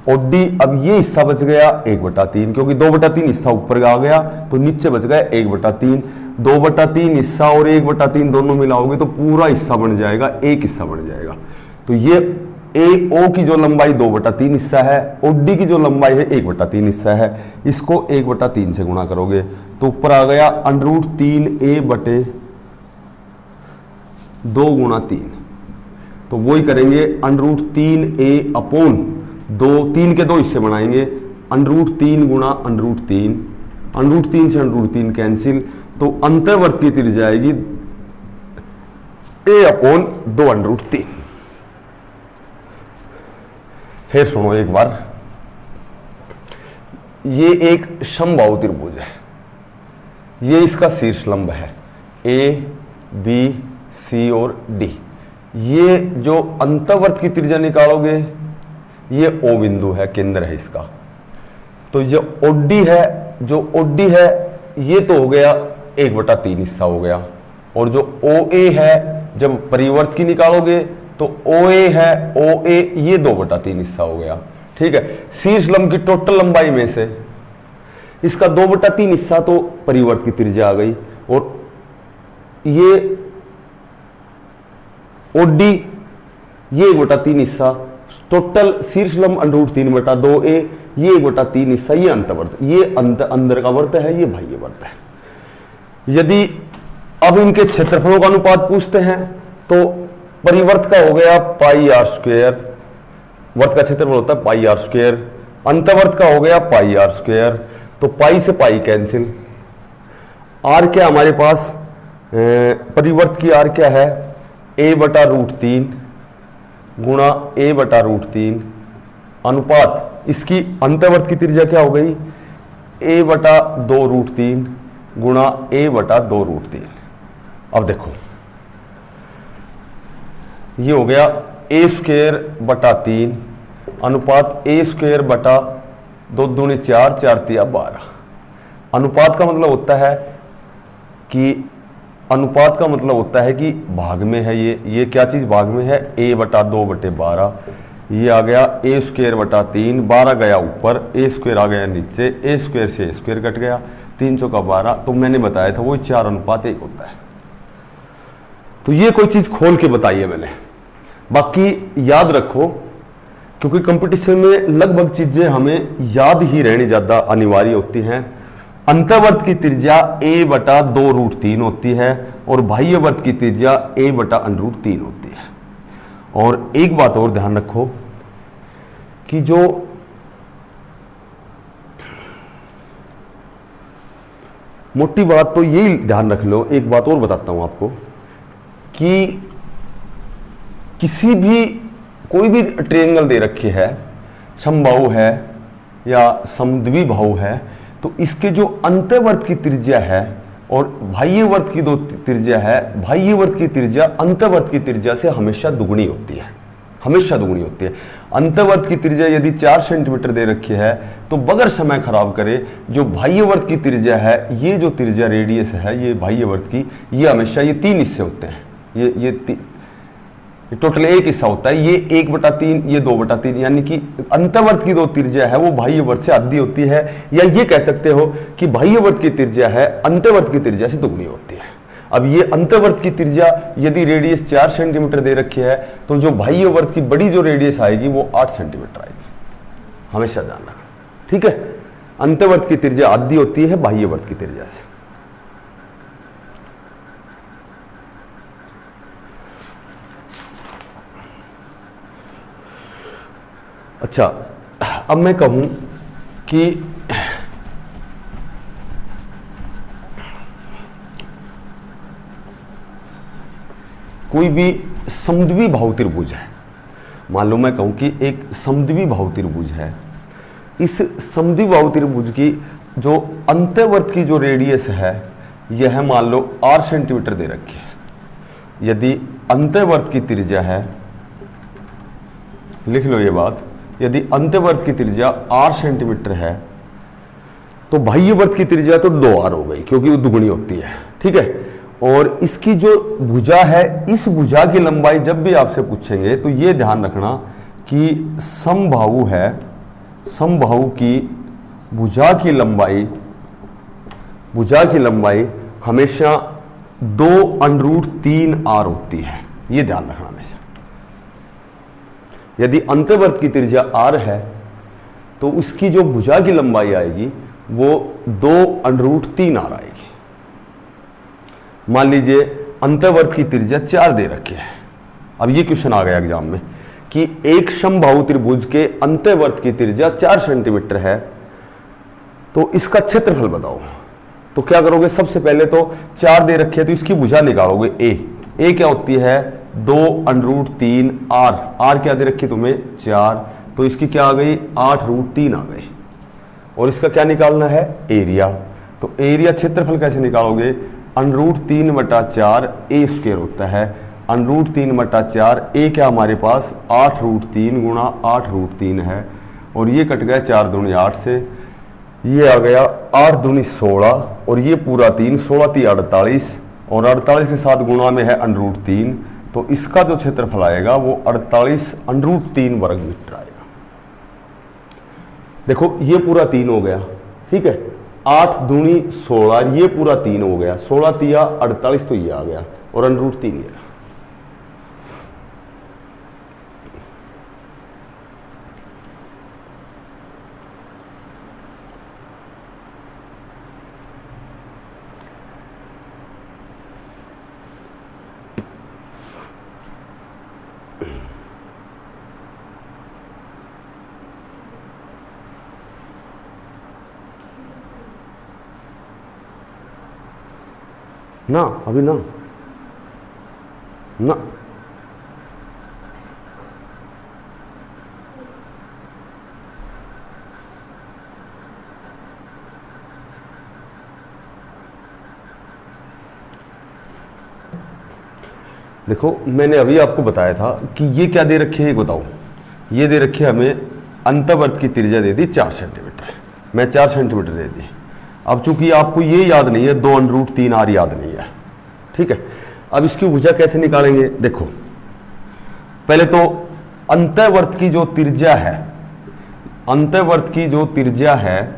OD। अब ये हिस्सा बच गया 1/3, क्योंकि 2/3 हिस्सा ऊपर आ गया तो नीचे बच गया 1/3। 2/3 हिस्सा और 1/3 दोनों मिलाओगे तो पूरा हिस्सा बन जाएगा, एक हिस्सा बन जाएगा। तो ये AO की जो लंबाई 2/3 हिस्सा है, OD की जो लंबाई है 1/3 हिस्सा है, इसको 1/3 से गुणा करोगे तो ऊपर आ गया √3a/2 गुणा 3। तो वही करेंगे √3a/2, 3 के 2 हिस्से बनाएंगे, √3 गुणा √3, √3 से √3 कैंसिल। तो अंतःवर्त की त्रिज्या आएगी a/2 √3। फिर सुनो एक बार, ये एक समबाहु त्रिभुज है, ये इसका शीर्ष लंब है A, B, C और D। ये जो अंतःवर्त की त्रिज्या निकालोगे ये O बिंदु है, केंद्र है इसका। तो जो OD है ये तो हो गया 1/3 हिस्सा हो गया, और जो OA है जब परिवर्त की निकालोगे तो OA है, OA ये 2/3 हिस्सा हो गया। ठीक है, शीर्ष लंब की टोटल लंबाई में से इसका 2/3 हिस्सा तो परिवर्त की त्रिज्या आ गई, और ये OD ये 1/3 हिस्सा, टोटल शीर्ष लंब √3/2a, ये 1/3 हिस्सा, ये अंतःवर्त, ये अंदर का वर्त है, ये बाह्य वर्त है। यदि अब इनके क्षेत्रफलों का अनुपात पूछते हैं तो परिवर्त का हो गया πr², वर्त का क्षेत्रफल होता है πr², अंतःवर्त का हो गया πr²। तो पाई से पाई कैंसिल। r क्या हमारे पास, परिवर्त की r क्या है, a/√3 गुणा a/√3, अनुपात इसकी अंतर्वर्त की त्रिज्या क्या हो गई, a/2√3 गुणा a/2√3। अब देखो ये हो गया a²/3 अनुपात a²/2 दूनी 4, 4 तिया 12। अनुपात का मतलब होता है कि भाग में है, ये क्या चीज भाग में है, a/2/12। ये आ गया a²/3, 12 गया ऊपर, a² आ गया नीचे, a² से a² कट गया, 3 चौका 12। तो मैंने बताया था वो 4:1 होता है। तो ये कोई चीज खोल के बताई है मैंने, बाकी याद रखो क्योंकि कंपटीशन में लगभग चीजें हमें याद ही रहनी ज्यादा अनिवार्य होती हैं। अंतर्वर्त की त्रिज्या a/2√3 होती है और बाह्यवर्त की त्रिज्या a/√3 होती है। और एक बात और ध्यान रखो कि जो मोटी बात तो यही ध्यान रख लो, एक बात और बताता हूं आपको कि किसी भी कोई भी ट्रायंगल दे रखी है, समबाहु है या समद्विबाहु है, तो इसके जो अंतर्वर्त की त्रिज्या है और बाह्यवर्त की दो त्रिज्या है, बाह्यवर्त की त्रिज्या अंतर्वर्त की त्रिज्या से हमेशा दुगुनी होती है, हमेशा दुगुनी होती है। अंतर्वर्त की त्रिज्या यदि 4 सेंटीमीटर दे रखी है तो बगैर समय खराब करे जो बाह्यवर्त की त्रिज्या है, ये जो त्रिज्या रेडियस है ये बाह्यवर्त की, ये हमेशा ये 3 हिस्से होते हैं, ये टोटल एक हिस्सा होता है, ये 1/3, ये 2/3, यानी कि अंतर्वर्त की दो त्रिज्या है वो बाह्यवर्त से आधी होती है, या ये कह सकते हो कि बाह्यवर्त की त्रिज्या है अंतर्वर्त की त्रिज्या से दुगनी होती है। अब ये अंतर्वर्त की त्रिज्या यदि रेडियस 4 सेंटीमीटर दे रखी है तो जो बाह्यवर्त की बड़ी जो रेडियस आएगी वो 8 सेंटीमीटर आएगी, हमेशा ध्यान रखना, ठीक है। अंतर्वर्त की त्रिज्या आधी होती है बाह्यवर्त की त्रिज्या से। अच्छा, अब मैं कहूं कि कोई भी समद्विबाहु त्रिभुज है, मान लो मैं कहूं कि एक समद्विबाहु त्रिभुज है, इस समद्विबाहु त्रिभुज की जो अंतर्वर्त की जो रेडियस है यह मान लो 8 सेंटीमीटर दे रखी है। यदि अंतर्वर्त की त्रिज्या है, लिख लो ये बात, यदि अंतर्वर्त की त्रिज्या 8 सेंटीमीटर है तो बाह्यवर्त की त्रिज्या तो 2r हो गई क्योंकि वो दुगुनी होती है, ठीक है। और इसकी जो भुजा है, इस भुजा की लंबाई जब भी आपसे पूछेंगे तो ये ध्यान रखना कि समबाहु है, समबाहु की भुजा की लंबाई हमेशा 2√3r होती है, ये ध्यान रखना हमेशा। यदि अंतर्वर्त की त्रिज्या r है तो उसकी जो भुजा की लंबाई आएगी वो 2√3r आएगी। मान लीजिए अंतर्वर्त की त्रिज्या 4 दे रखी है। अब ये क्वेश्चन आ गया एग्जाम में कि एक समबाहु त्रिभुज के अंतर्वर्त की त्रिज्या 4 सेंटीमीटर है तो इसका क्षेत्रफल बताओ। तो क्या करोगे, सबसे पहले तो 4 दे रखी है तो इसकी भुजा निकालोगे, ए क्या होती है 2√3r, r क्या दे रखी तुम्हें 4, तो इसकी क्या आ गई 8√3 आ गई। और इसका क्या निकालना है एरिया, तो एरिया क्षेत्रफल कैसे निकालोगे, √3/4 a² होता है, √3/4 a क्या हमारे पास 8√3 गुणा 8√3 है, और ये कट गया 4 दूनी 8 से, ये आ गया 8 दूनी 16 और ये पूरा 3, 16 × 48 और 48 के साथ गुणा में है √3, तो इसका जो क्षेत्रफल आएगा वो 48 √3 वर्ग मीटर आएगा। देखो ये पूरा 3 हो गया, ठीक है, 8 दूनी 16, ये पूरा 3 हो गया, 16 × 48 तो ये आ गया और √3 ये रहा। ना अभी ना देखो मैंने अभी आपको बताया था कि ये क्या दे रखी है, बताओ। ये दे रखी है हमें अंतःवर्त की त्रिज्या दे दी 4 सेंटीमीटर, मैं 4 सेंटीमीटर दे दी। अब चूंकि आपको ये याद नहीं है, 2√3r याद नहीं है, ठीक है। अब इसकी भुजा कैसे निकालेंगे, देखो पहले तो अंतःवर्त की जो त्रिज्या है, अंतःवर्त की जो त्रिज्या है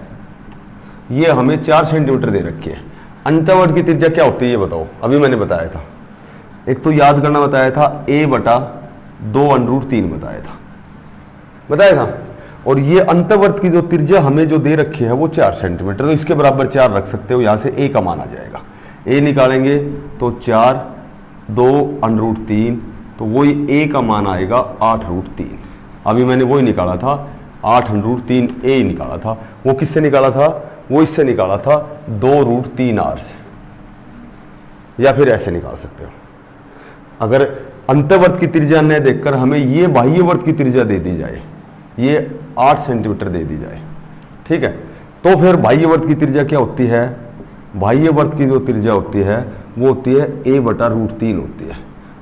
ये हमें 4 सेंटीमीटर दे रखी है। अंतःवर्त की त्रिज्या क्या होती है ये बताओ, अभी मैंने बताया था, एक तो याद करना बताया था, a/2√3 बताया था। और ये अंतःवर्त की जो त्रिज्या हमें जो दे रखी है वो 4 सेंटीमीटर, तो इसके बराबर 4 रख सकते हो, यहां से a का मान आ जाएगा। a निकालेंगे तो 4 2√3, तो वही a का मान आएगा 8√3। अभी मैंने वही निकाला था 8√3 a निकाला था, वो किससे निकाला था, वो इससे निकाला था 2√3r से, या फिर ऐसे निकाल सकते हो। अगर अंतःवर्त की त्रिज्या न देखकर हमें ये बाह्यवर्त की त्रिज्या दे दी जाए, ये 8 सेंटीमीटर दे दी जाए, ठीक है, तो फिर बाह्यवर्त की त्रिज्या क्या होती है, बाह्यवर्त की जो त्रिज्या होती है वो होती है a/√3 होती है।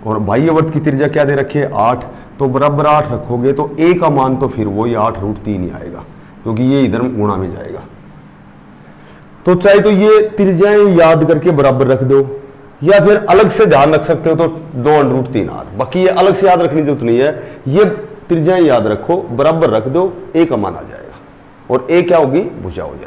और बाह्यवर्त की त्रिज्या क्या दे रखी है 8, तो बराबर 8 रखोगे तो a का मान तो फिर वही 8√3 ही आएगा, क्योंकि ये इधर गुणा में जाएगा। तो चाहे तो ये त्रिज्याएं याद करके बराबर रख दो, या फिर अलग से ध्यान रख सकते हो तो 2√3r, बाकी ये अलग से याद रखने की जरूरत नहीं है, ये त्रिज्याएं याद रखो, बराबर रख दो, a का मान आ जाएगा, और a क्या होगी, भुजा हो जाएगी।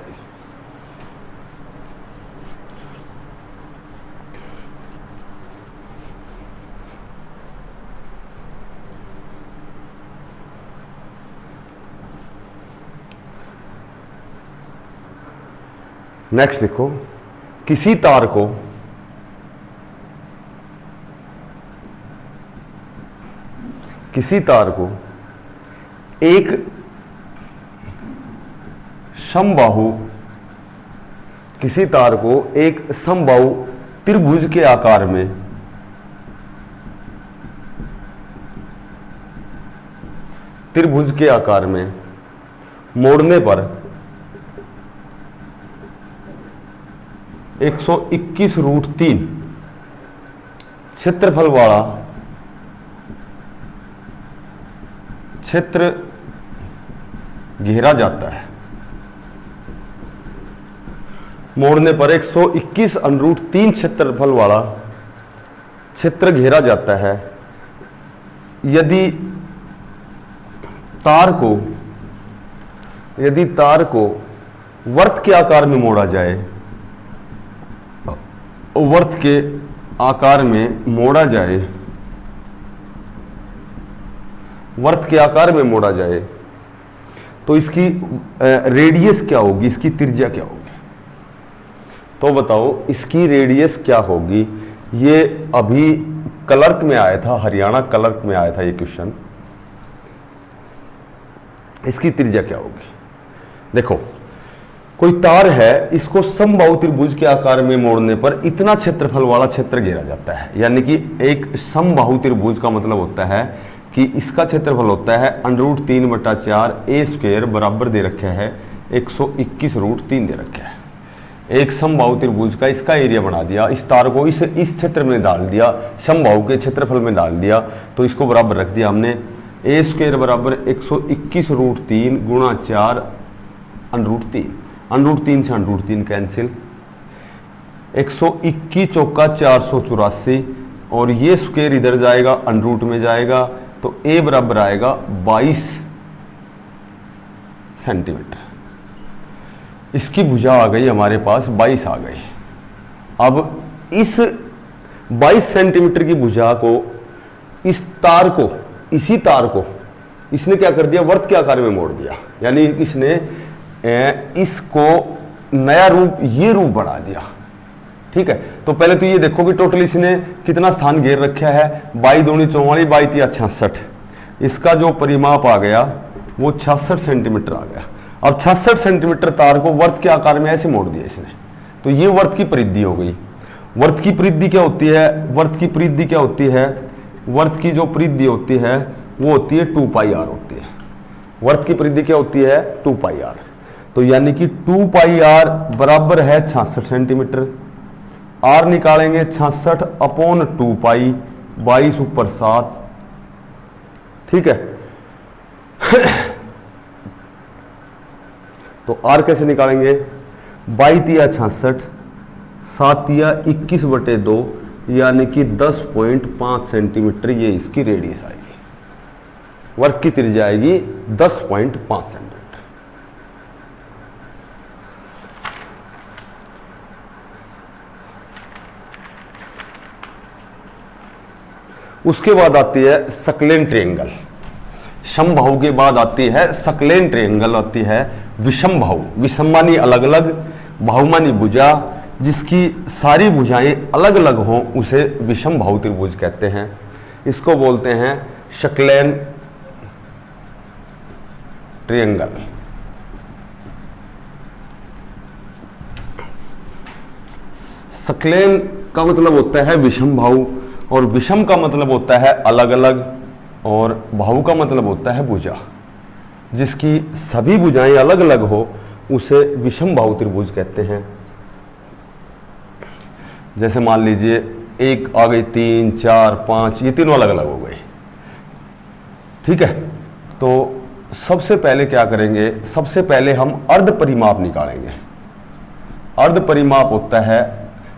नेक्स्ट लिखो, किसी तार को एक समबाहु, किसी तार को एक समबाहु त्रिभुज के आकार में मोड़ने पर 121√3 क्षेत्रफल वाला क्षेत्र घेरा जाता है। मोड़ने पर 121√3 क्षेत्रफल वाला क्षेत्र घेरा जाता है यदि तार को वर्त के आकार में मोड़ा जाए, वर्त के आकार में मोड़ा जाए, वर्त के आकार में मोड़ा जाए तो इसकी रेडियस क्या होगी, इसकी त्रिज्या क्या होगी, तो बताओ इसकी रेडियस क्या होगी। ये अभी क्लर्क में आया था, हरियाणा क्लर्क में आया था ये क्वेश्चन, इसकी त्रिज्या क्या होगी। देखो कोई तार है, इसको समबाहु त्रिभुज के आकार में मोड़ने पर इतना क्षेत्रफल वाला क्षेत्र घेरा जाता है, यानी कि एक समबाहु त्रिभुज का मतलब होता है कि इसका क्षेत्रफल होता है √3/4 a² बराबर दे रखा है 121√3 दे रखा है। एक समबाहु त्रिभुज का इसका एरिया बना दिया, इस तार को इस क्षेत्र में डाल दिया, समबाहु के क्षेत्रफल में डाल दिया, तो इसको बराबर रख दिया हमने a² बराबर 121√3 गुणा 4 √3, √3 से √3 कैंसिल, 121 चौका 484, और ये स्क्वायर इधर जाएगा √ में जाएगा, तो a बराबर आएगा 22 सेंटीमीटर। इसकी भुजा आ गई हमारे पास 22 आ गई। अब इस 22 सेंटीमीटर की भुजा को, इस तार को, इसी तार को इसने क्या कर दिया, वर्त के आकार में मोड़ दिया, यानी इसने इसको नया रूप, ये रूप बना दिया, ठीक है। तो पहले तो ये देखो कि टोटल इसने कितना स्थान घेर रखा है, 22 दूनी 44, 22 तिया 66, इसका जो परिमाप आ गया वो 66 सेंटीमीटर आ गया। अब 66 सेंटीमीटर तार को वर्त के आकार में ऐसे मोड़ दिया इसने, तो ये वर्त की परिधि हो गई। वर्त की परिधि क्या होती है, वर्त की परिधि क्या होती है, वर्त की जो परिधि होती है वो होती है 2πr होती है। वर्त की परिधि क्या होती है, 2πr। तो यानी कि 2πr बराबर है 66 सेंटीमीटर। r निकालेंगे 66/2π 22 ऊपर 7, ठीक है। तो आर कैसे निकालेंगे, 22 तिया 66, 7 तिया 21/2 यानी कि 10.5 सेंटीमीटर ये इसकी रेडियस आएगी, वर्ग की त्रिज्या आएगी 10.5 सेंटीमीटर। उसके बाद आती है सकलेन ट्रायंगल। समबाहु के बाद आती है सकलेन ट्रायंगल, आती है विषम बाहु। विषम मानी अलग अलग, बाहु मानी भुजा, जिसकी सारी भुजाएं अलग अलग हों उसे विषम बाहु त्रिभुज कहते हैं। इसको बोलते हैं सकलेन ट्रायंगल। सकलेन का मतलब होता है विषम बाहु, और विषम का मतलब होता है अलग अलग, और बाहु का मतलब होता है भुजा। जिसकी सभी भुजाएं अलग अलग हो उसे विषम बाहु त्रिभुज कहते हैं। जैसे मान लीजिए एक आ गई, 3, 4, 5, ये तीनों अलग अलग हो गई, ठीक है। तो सबसे पहले क्या करेंगे, सबसे पहले हम अर्ध परिमाप निकालेंगे। अर्ध परिमाप होता है,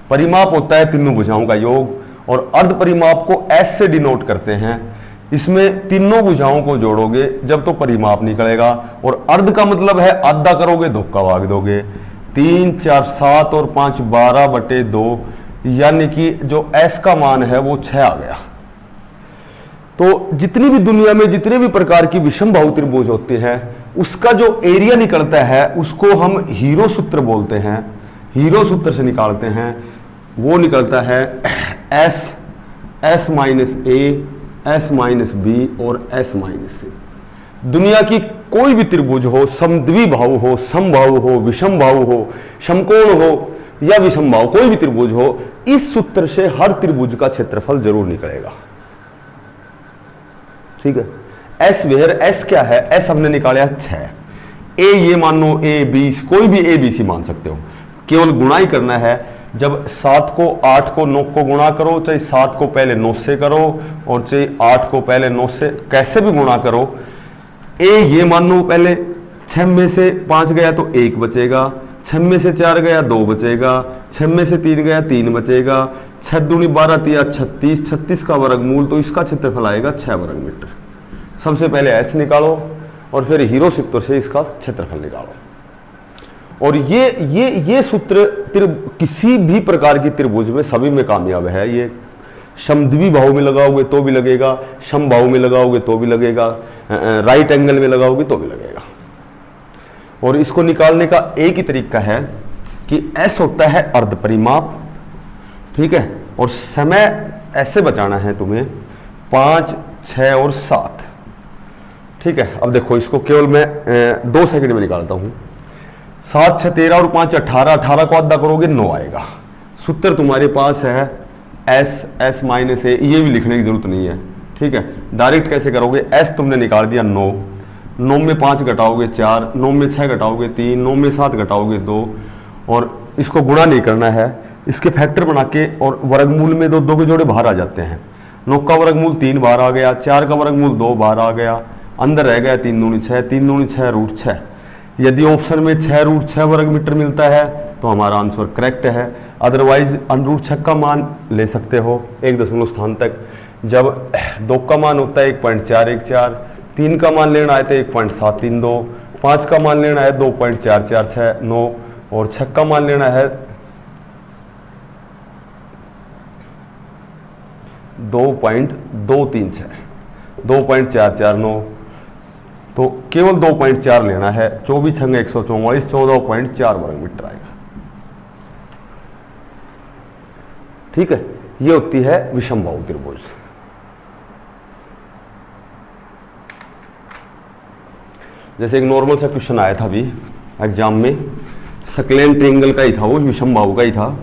परिमाप होता है तीनों भुजाओं का योग, और अर्ध परिमाप को एस से डिनोट करते हैं। इसमें तीनों भुजाओं को जोड़ोगे जब तो परिमाप निकलेगा, और अर्ध का मतलब है आधा करोगे धोखा भाग दोगे। 3, 4, 7 और 5 12/2 यानी कि जो एस का मान है वो 6 आ गया। तो जितनी भी दुनिया में जितने भी प्रकार की विषम बाहु त्रिभुज होते हैं उसका जो एरिया निकलता है उसको हम हीरो सूत्र बोलते हैं। हीरो सूत्र से निकालते हैं, वो निकलता है एस माइनस ए, एस माइनस बी और एस माइनस सी। दुनिया की कोई भी त्रिभुज हो, समद्वि बाहु हो, समबाहु हो, विषम बाहु हो, समकोण हो या विषम बाहु, कोई भी त्रिभुज हो, इस सूत्र से हर त्रिभुज का क्षेत्रफल जरूर निकलेगा, ठीक है। एस वेयर, एस क्या है, एस हमने निकाला 6। ए ये मानो ए बी, कोई भी ए बी सी मान सकते हो, केवल गुणा ही करना है। जब 7 को 8 को 9 को गुणा करो, चाहे 7 को पहले 9 से करो और चाहे 8 को पहले 9 से, कैसे भी गुणा करो। ए ये मानो पहले 6 में से 5 गया तो 1 बचेगा, 6 में से 4 गया 2 बचेगा, 6 में से 3 गया 3 बचेगा, 6 दूनी 12 तिया 36, 36 का वर्गमूल, तो इसका क्षेत्रफल आएगा 6 वर्ग मीटर। सबसे पहले एस निकालो और फिर हीरो सूत्र से इसका क्षेत्रफल निकालो। और ये सूत्र किसी भी प्रकार की त्रिभुज में सभी में कामयाब है। ये समद्वि बाहु में लगाओगे तो भी लगेगा, समबाहु में लगाओगे तो भी लगेगा, राइट एंगल में लगाओगे तो भी लगेगा। और इसको निकालने का एक ही तरीका है कि एस होता है अर्ध परिमाप, ठीक है, और समय ऐसे बचाना है तुम्हें 5, 6 और 7, ठीक है। अब देखो इसको केवल मैं 2 सेकंड में निकालता हूं। 7, 6 13 और 5 18, 18 को आधा करोगे 9 आएगा। सूत्र तुम्हारे पास है एस माइनस ए, ये भी लिखने की जरूरत नहीं है, ठीक है। डायरेक्ट कैसे करोगे, एस तुमने निकाल दिया 9, 9 में 5 घटाओगे 4, 9 में 6 घटाओगे 3, 9 में 7 घटाओगे 2, और इसको गुणा नहीं करना है, इसके फैक्टर बना के, और वर्गमूल में 2 के जोड़े बाहर आ जाते हैं। 9 का वर्गमूल 3 बाहर आ गया, 4 का वर्गमूल 2 बाहर आ गया, अंदर रह गया 3 दूनी 6, 3 दूनी 6 रूट 6। यदि ऑप्शन में 6 रूट 6 वर्ग मीटर मिलता है तो हमारा आंसर करेक्ट है। अदरवाइज √6 का मान ले सकते हो 1 दशमलव स्थान तक। जब 2 का मान होता है 1.414, 3 का मान लेना है तो 1.732, 5 का मान लेना है 2.4469 और 6 का मान लेना है 2.236, 2.449, तो केवल 2.4 लेना है। 24 × 144, 14.4 वर्ग मीटर आएगा, ठीक है। ये होती है विषम बाहु त्रिभुज। जैसे एक नॉर्मल सा क्वेश्चन आया था अभी एग्जाम में, सकलेन ट्रायंगल का ही था, वो विषम बाहु का ही था।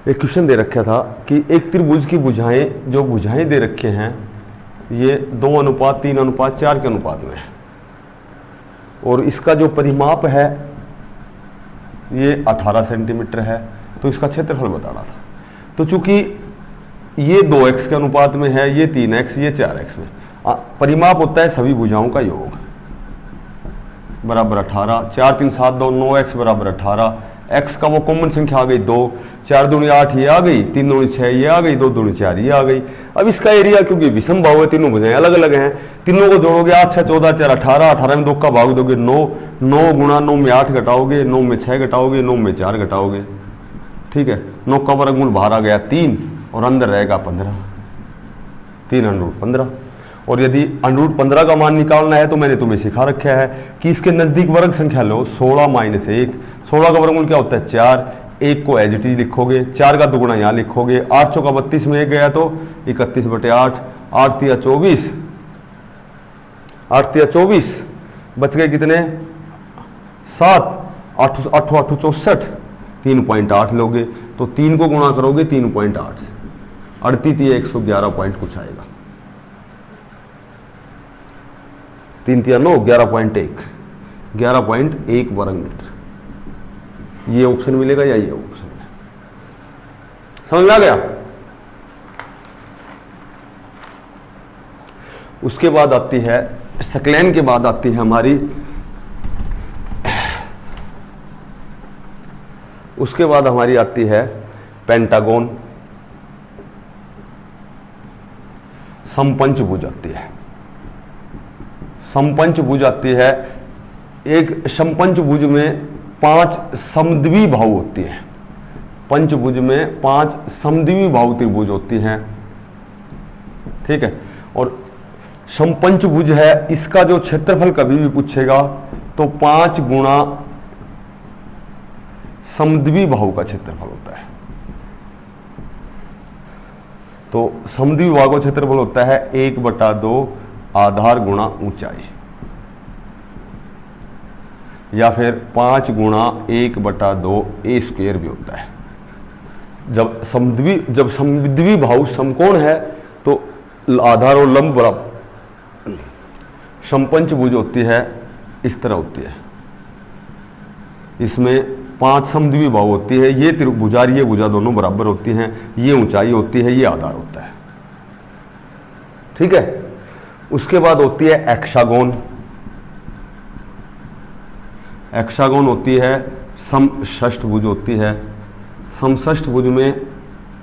एक क्वेश्चन दे रखा था कि एक त्रिभुज की भुजाएं, जो भुजाएं दे रखे हैं ये 2:3:4 के अनुपात में है, और इसका जो परिमाप है ये 18 सेंटीमीटर है, तो इसका क्षेत्रफल बताना था। तो चूंकि ये 2x के अनुपात में है, ये 3x, ये 4x में, परिमाप होता है सभी भुजाओं का योग बराबर 18, 4 3 7 2 9x बराबर 18, x का वो कॉमन संख्या आ गई 2, 4 दूनी 8 ये आ गई, 3 दूनी 6 ये आ गई, 2 दूनी 4 ये आ गई। अब इसका एरिया क्योंकि विषम भाव है, तीनों भुजाएं अलग अलग हैं, तीनों को जोड़ोगे 8 6 14 4 18, 18 में 2 का भाग दोगे 9, 9 गुणा 9 में 8 घटाओगे, 9 में 6 घटाओगे, 9 में 4 घटाओगे, ठीक है। 9 का वर्गमूल बाहर आ गया 3 और अंदर रहेगा 15, 3 √ 15। और यदि √ 15 का मान निकालना है तो मैंने तुम्हें सिखा रखा है कि इसके नजदीक वर्ग संख्या लो, 16 - 1, 16 का वर्गमूल क्या होता है 4, 1 को एज इट इज लिखोगे, 4 का दुगुना यहाँ लिखोगे, 8 चौका 32 में 1 गया तो 31/8, 8 तिया 24, 8 तिया 24, बच गए कितने 7, 8 8 8 64, 3.8 लोगे तो 3 को गुणा करोगे 3.8 से, 38 तिया 111 पॉइंट कुछ आएगा, 3 तिया 9, 11.1, 11.1 वर्ग मीटर। ये ऑप्शन मिलेगा या ये ऑप्शन मिलेगा, समझ में आ गया। उसके बाद आती है सक्लेन, के बाद आती है हमारी, उसके बाद हमारी आती है पेंटागन, समपंचभुज आती है, समपंचभुज आती है। एक समपंचभुज में 5 समद्विबाहु होती है, पंचभुज में 5 समद्विबाहु त्रिभुज होती हैं, ठीक है। और समपंचभुज है, इसका जो क्षेत्रफल कभी भी पूछेगा तो 5 गुणा समद्विबाहु का क्षेत्रफल होता है। तो समद्विबाहु का क्षेत्रफल होता है 1/2 आधार गुणा ऊंचाई, या फिर 5 गुणा 1/2 a² भी होता है। जब समद्विबाहु समकोण है तो आधार और लंब बराबर, समपंचभुज होती है इस तरह होती है, इसमें 5 समद्विबाहु होती है, ये त्रिभुजा ये भुजा दोनों बराबर होती हैं, ये ऊंचाई होती है, ये आधार होता है, ठीक है। उसके बाद होती है हेक्सागोन, हेक्सागोन होती है समषष्ठभुज होती है, समषष्ठभुज में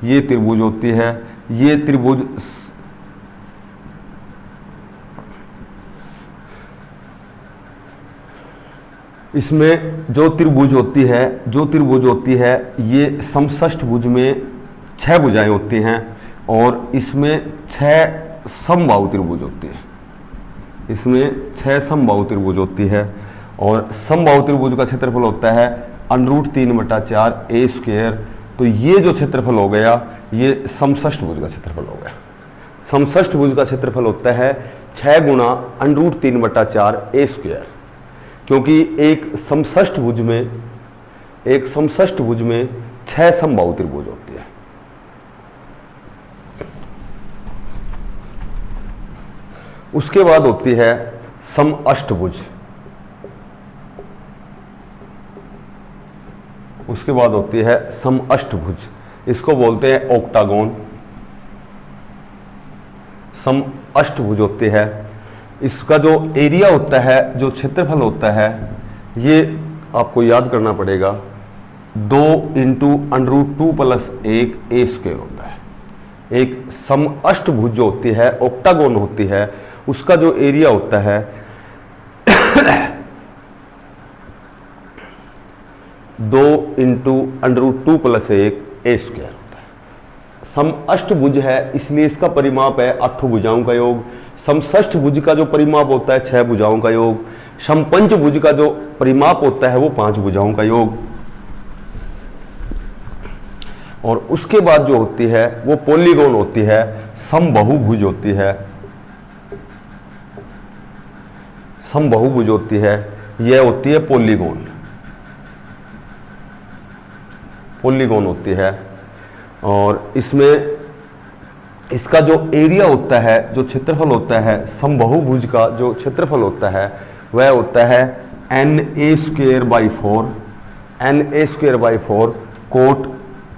ये त्रिभुज होती है, ये त्रिभुज इसमें जो त्रिभुज होती है ये समषष्ठभुज में 6 भुजाएं होती हैं, और इसमें 6 समबाहु त्रिभुज होती है, इसमें 6 समबाहु त्रिभुज होती है। और समबाहु त्रिभुज का क्षेत्रफल होता है √3/4 a²। तो ये जो क्षेत्रफल हो गया ये समषष्ठभुज का क्षेत्रफल हो गया। समषष्ठभुज का क्षेत्रफल होता है 6 गुणा √3/4 a², क्योंकि एक समषष्ठभुज में 6 समबाहु त्रिभुज होती है। उसके बाद होती है समअष्टभुज, उसके बाद होती है समअष्टभुज, इसको बोलते हैं ऑक्टागोन। समअष्टभुज होती है, इसका जो एरिया होता है, जो क्षेत्रफल होता है, ये आपको याद करना पड़ेगा, 2 × √2 + 1 a² होता है। एक समअष्टभुज जो होती है, ऑक्टागोन होती है, उसका जो एरिया होता है 2 × √2 + 1 a² होता है। समअष्टभुज है इसलिए इसका परिमाप है 8 भुजाओं का योग। समषष्ठभुज का जो परिमाप होता है 6 भुजाओं का योग। समपंचभुज का जो परिमाप होता है वो 5 भुजाओं का योग। और उसके बाद जो होती है वो पॉलीगॉन होती है, समबाहुभुज होती है, समबाहुभुज होती है, यह होती है पॉलीगॉन, पॉलीगॉन होती है। और इसमें इसका जो एरिया होता है, जो क्षेत्रफल होता है, समबाहुभुज का जो क्षेत्रफल होता है वह होता है na² / 4 Na²/4 कोट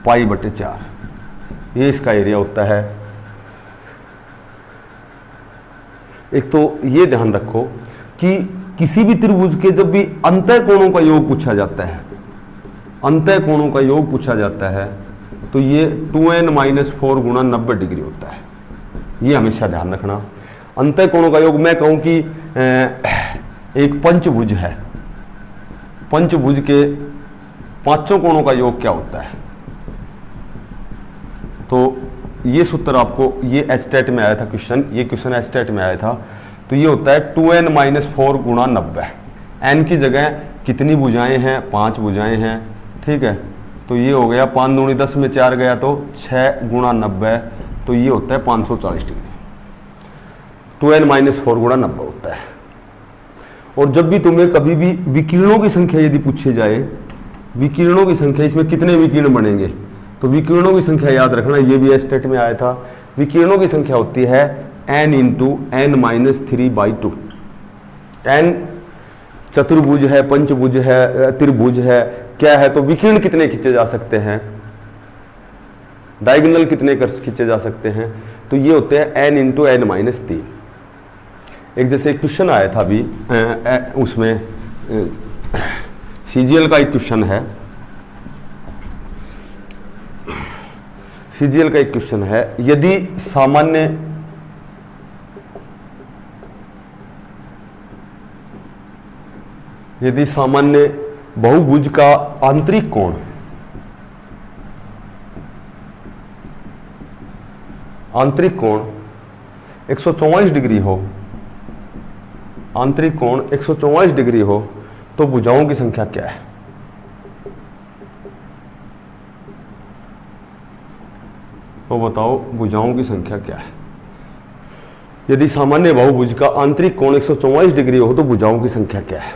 π/4, ये इसका एरिया होता है। एक तो ये ध्यान रखो कि किसी भी त्रिभुज के जब भी अंतः कोणों का योग पूछा जाता है, अंतः कोणों का योग पूछा जाता है, तो ये 2n-4 गुणा 90 डिग्री होता है। ये हमेशा ध्यान रखना। अंतः कोणों का योग, मैं कहूं कि एक पंचभुज है, पंचभुज के पांचों कोणों का योग क्या होता है, तो ये सूत्र आपको, ये एस्टेट में आया था क्वेश्चन, ये क्वेश्चन एस्टेट में आया था। तो ये होता है 2n-4 गुणा 90। n की जगह कितनी भुजाएं हैं, 5 भुजाएं हैं, ठीक है। तो ये हो गया 5 दूनी 10 में 4 गया तो 6 गुणा 90, तो ये होता है 540 डिग्री। 2n-4 गुणा 90 होता है। और जब भी तुम्हें कभी भी विकिरणों की संख्या यदि पूछी जाए, विकिरणों की संख्या, इसमें कितने विकिरण बनेंगे, तो विकिरणों की संख्या याद रखना, ये भी एस्टेट में आया था। विकिरणों की संख्या होती है n × n-3/2। n चतुर्भुज है, पंचभुज है, त्रिभुज है, क्या है, तो विकिरण कितने खींचे जा सकते हैं, डायगोनल कितने खींचे जा सकते हैं, तो ये होते हैं n × n-3। एक जैसे क्वेश्चन आया था अभी, उसमें CGL का एक क्वेश्चन है, CGL का एक क्वेश्चन है, यदि सामान्य बहुभुज का आंतरिक कोण, आंतरिक कोण 144 डिग्री हो, आंतरिक कोण 144 डिग्री हो, तो भुजाओं की संख्या क्या है। तो बताओ भुजाओं की संख्या क्या है। यदि सामान्य बहुभुज का आंतरिक कोण 144 डिग्री हो तो भुजाओं की संख्या क्या है।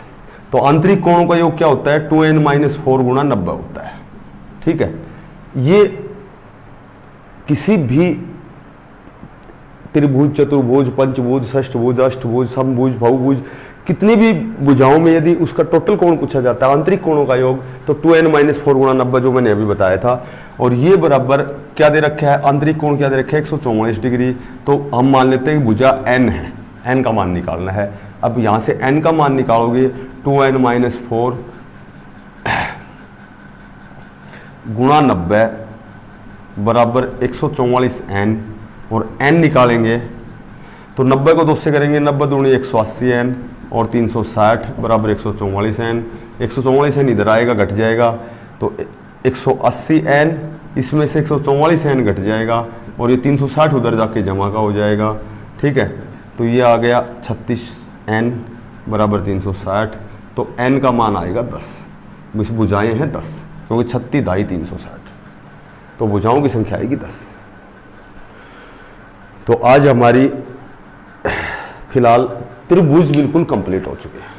तो आंतरिक कोणों का योग क्या होता है, 2n-4 गुणा 90 होता है, ठीक है। ये किसी भी त्रिभुज, चतुर्भुज, पंचभुज, षष्ठभुज, अष्टभुज, समभुज, बहुभुज, कितनी भी भुजाओं में यदि उसका टोटल कोण पूछा जाता है, आंतरिक कोणों का योग, तो 2n-4 गुणा 90 जो मैंने अभी बताया था। और ये बराबर क्या दे रखा है, आंतरिक कोण क्या दे रखा है, 144 डिग्री। तो हम मान लेते हैं कि भुजा n है, n का मान निकालना है। अब यहां से n का मान निकालोगे, 2n-4 गुणा 90 बराबर 144n, और n निकालेंगे तो 90 को 2 से करेंगे, 90 दूनी 180n और 360 बराबर 144n। 144n इधर आएगा, घट जाएगा, तो 180n, इसमें से 144n घट जाएगा, और ये 360 उधर जाके जमा का हो जाएगा, ठीक है। तो ये आ गया 36n बराबर 360, तो n का मान आएगा 10। इस भुजाएं हैं 10, क्योंकि 36 दाई 360, तो भुजाओं की संख्या आएगी 10। तो आज हमारी फिलहाल त्रिभुज बिल्कुल कंप्लीट हो चुके हैं।